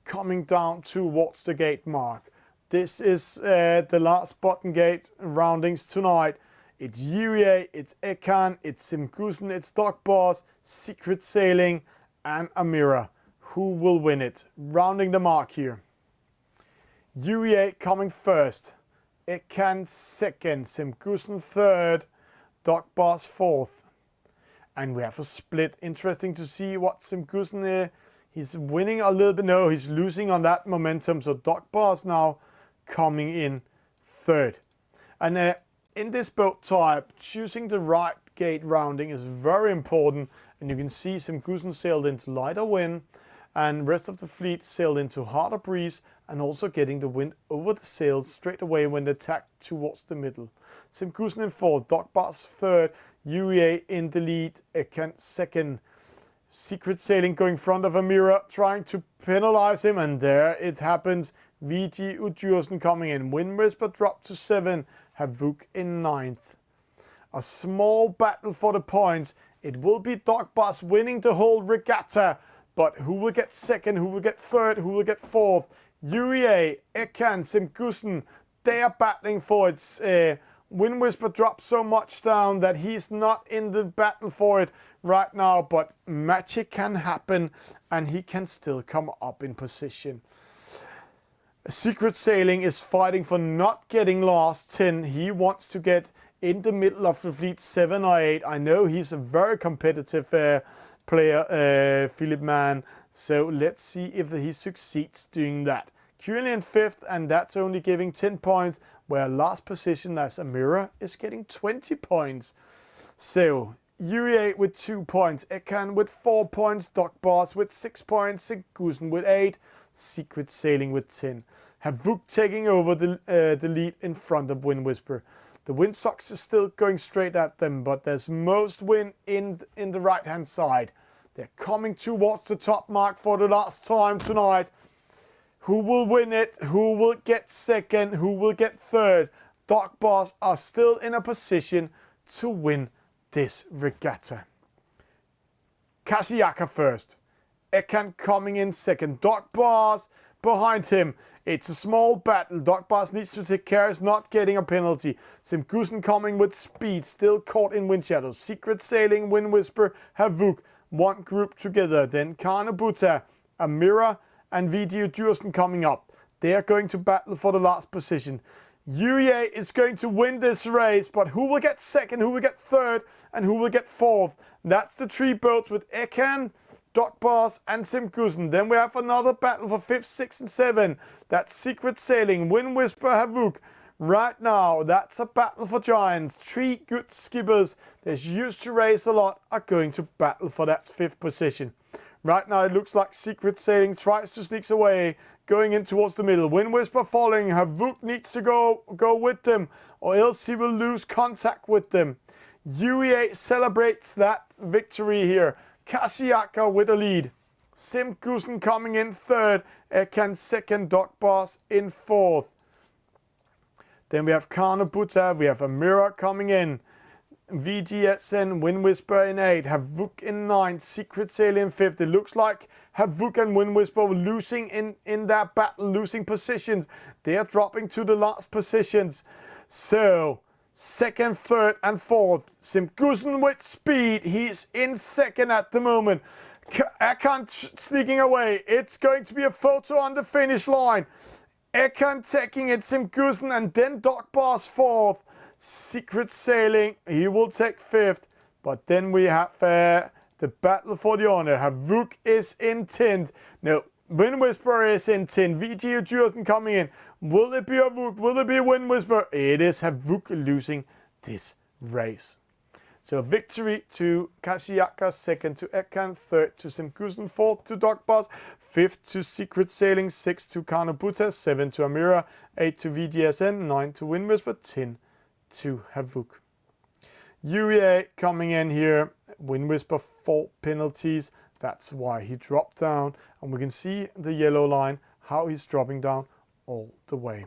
Coming down towards the gate mark. This is the last bottom gate roundings tonight. It's UEA, it's Ekan, it's Simkusen, it's Dogbars, Secret Sailing, and Amira. Who will win it? Rounding the mark here. UEA coming first. Ekan 2nd, Simkusen 3rd, Dogbars 4th. And we have a split. Interesting to see what Simkusen he's winning a little bit. No, he's losing on that momentum. So Dogbars now coming in 3rd. And in this boat type, choosing the right gate rounding is very important. And you can see Simkusen sailed into lighter wind, and rest of the fleet sailed into harder breeze, and also getting the wind over the sails straight away when they tack towards the middle. Simkusen in 4th, Dogbars 3rd, UEA in the lead, Ekan 2nd. Secret Sailing going front of Amira, trying to penalize him, and there it happens. VG Ujursen coming in. Wind Whisper dropped to 7. Havuk in 9th. A small battle for the points. It will be Dogbars winning the whole regatta, but who will get 2nd, who will get 3rd, who will get 4th? UEA, Ekan, Simkusen, they are battling for it. Wind Whisper dropped so much down that he's not in the battle for it right now, but magic can happen and he can still come up in position. Secret Sailing is fighting for not getting last 10. He wants to get in the middle of the fleet 7 or 8. I know he's a very competitive player, Philip Mann. So let's see if he succeeds doing that. Currently in 5th, and that's only giving 10 points, where last position as Amira is getting 20 points. So UEA with 2 points, Ekan with 4 points, Dogbars with 6 points, Simkusen with 8, Secret Sailing with 10. Havuk taking over the lead in front of Wind Whisper. The wind socks is still going straight at them, but there's most wind in the right hand side. They're coming towards the top mark for the last time tonight. Who will win it? Who will get second? Who will get third? Dog Bars are still in a position to win this regatta. Kasiyaka first. Ekan coming in second. Dog Bars behind him. It's a small battle. Dog Bars needs to take care of not getting a penalty. Simkusen coming with speed, still caught in wind shadows. Secret Sailing, Wind Whisper, Havuk, one group together. Then Karnabuta, Amira, and Video Dursten coming up. They are going to battle for the last position. Yuye is going to win this race, but who will get second, who will get third, and who will get fourth? That's the three boats with Ekan, Dog Bars, and Simkusen. Then we have another battle for 5th, 6th, and 7th. That's Secret Sailing, Wind Whisper, Havuk. Right now, that's a battle for giants. Three good skippers that used to race a lot are going to battle for that 5th position. Right now, it looks like Secret Sailing tries to sneak away, going in towards the middle. Wind Whisper falling. Havuk needs to go with them, or else he will lose contact with them. UEA celebrates that victory here. Kasiyaka with a lead. Simkusen coming in third. Ekan second. Dog Bars in fourth. Then we have Karnabuta. We have Amira coming in. VGSN, Wind Whisper in 8, Havuk in 9, Secret Sailing in 5th. It looks like Havuk and Wind Whisper were losing in that battle, losing positions. They are dropping to the last positions. So, 2nd, 3rd, and 4th. Simkusen with speed. He's in 2nd at the moment. Ekan sneaking away. It's going to be a photo on the finish line. Ekan taking it, Simkusen, and then Dog Bars 4th. Secret Sailing, he will take 5th. But then we have the battle for the honor. Havuk is in 10th. No, Wind Whisper is in 10th. VG Dursten coming in. Will it be Havuk? Will it be Wind Whisper? It is Havuk losing this race. So victory to Kasiyaka, 2nd to Ekan, 3rd to Simkusen, 4th to Dog Bars, 5th to Secret Sailing, 6th to Karnabuta, 7th to Amira, 8th to VDSN, 9th to Wind Whisper, 10th to Havuk. UEA coming in here. Wind Whisper 4 penalties. That's why he dropped down. And we can see the yellow line, how he's dropping down all the way.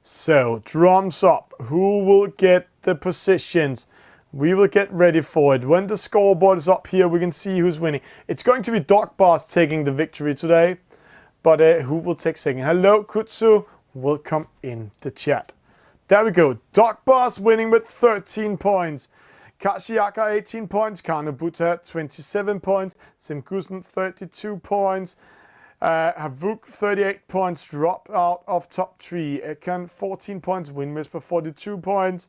So, drums up. Who will get the positions? We will get ready for it. When the scoreboard is up here, we can see who's winning. It's going to be Dog Bars taking the victory today. But who will take second? Hello, Kutsu. Welcome in the chat. There we go. Dog Bars winning with 13 points. Kasiyaka 18 points. Karnabuta 27 points. Simkusen 32 points. Havuk 38 points. Drop out of top 3. Ekan 14 points. Wind Whisper 42 points.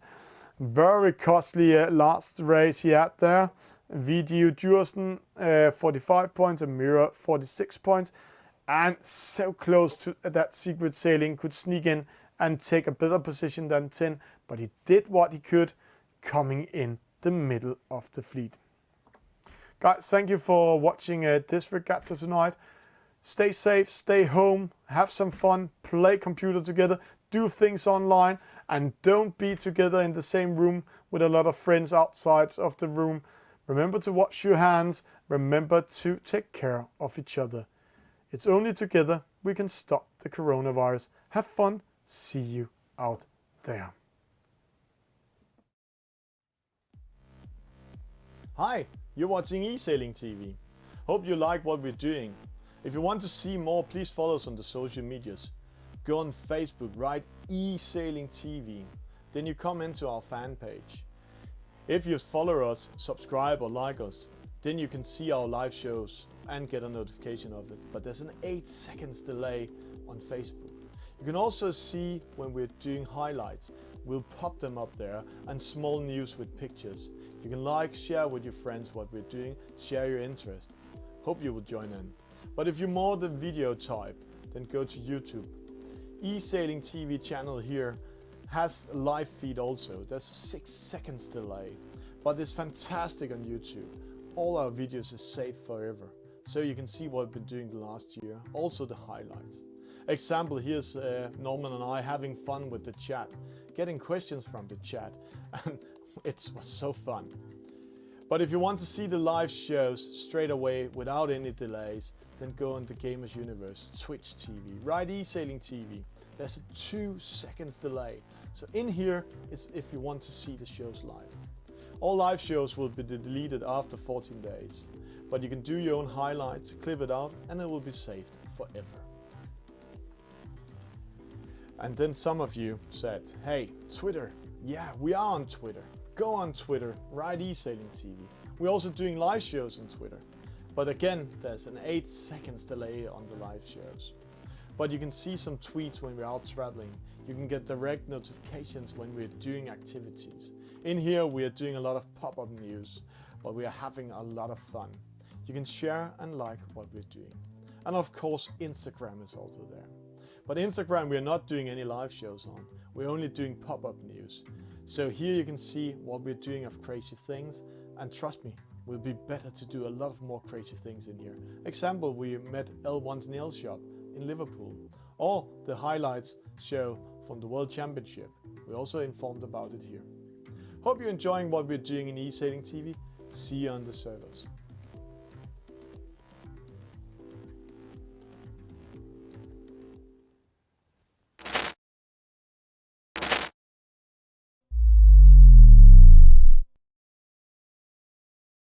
Very costly last race he had there. Video Dursten 45 points. Amira 46 points. And so close to that Secret Sailing could sneak in and take a better position than 10, but he did what he could, coming in the middle of the fleet. Guys, thank you for watching this regatta tonight. Stay safe, stay home, have some fun, play computer together, do things online, and don't be together in the same room with a lot of friends outside of the room. Remember to wash your hands, remember to take care of each other. It's only together we can stop the coronavirus. Have fun. See you out there. Hi, you're watching Esailing TV. Hope you like what we're doing. If you want to see more, please follow us on the social medias. Go on Facebook, write Esailing TV. Then you come into our fan page. If you follow us, subscribe or like us, then you can see our live shows and get a notification of it. But there's an 8 seconds delay on Facebook. You can also see when we're doing highlights. We'll pop them up there, and small news with pictures. You can like, share with your friends what we're doing, share your interest. Hope you will join in. But if you're more the video type, then go to YouTube. Esailing TV channel here has a live feed also. There's a 6 seconds delay, but it's fantastic on YouTube. All our videos is saved forever, so you can see what we've been doing the last year, also the highlights. Example, here's Norman and I having fun with the chat, getting questions from the chat, and it was so fun. But if you want to see the live shows straight away without any delays, then go on the Gamers Universe, Twitch TV, right, Esailing TV. There's a 2 seconds delay. So in here is if you want to see the shows live. All live shows will be deleted after 14 days. But you can do your own highlights, clip it out, and it will be saved forever. And then some of you said, hey, Twitter. Yeah, we are on Twitter. Go on Twitter, right, Esailing TV. We're also doing live shows on Twitter. But again, there's an 8 seconds delay on the live shows. But you can see some tweets when we're out traveling. You can get direct notifications when we're doing activities. In here, we are doing a lot of pop-up news, but we are having a lot of fun. You can share and like what we're doing. And of course, Instagram is also there. But Instagram, we're not doing any live shows on. We're only doing pop-up news. So here you can see what we're doing of crazy things. And trust me, we'll be better to do a lot of more crazy things in here. Example, we met L1's nail shop in Liverpool. Or the highlights show from the World Championship. We also informed about it here. Hope you're enjoying what we're doing in Esailing TV. See you on the servers.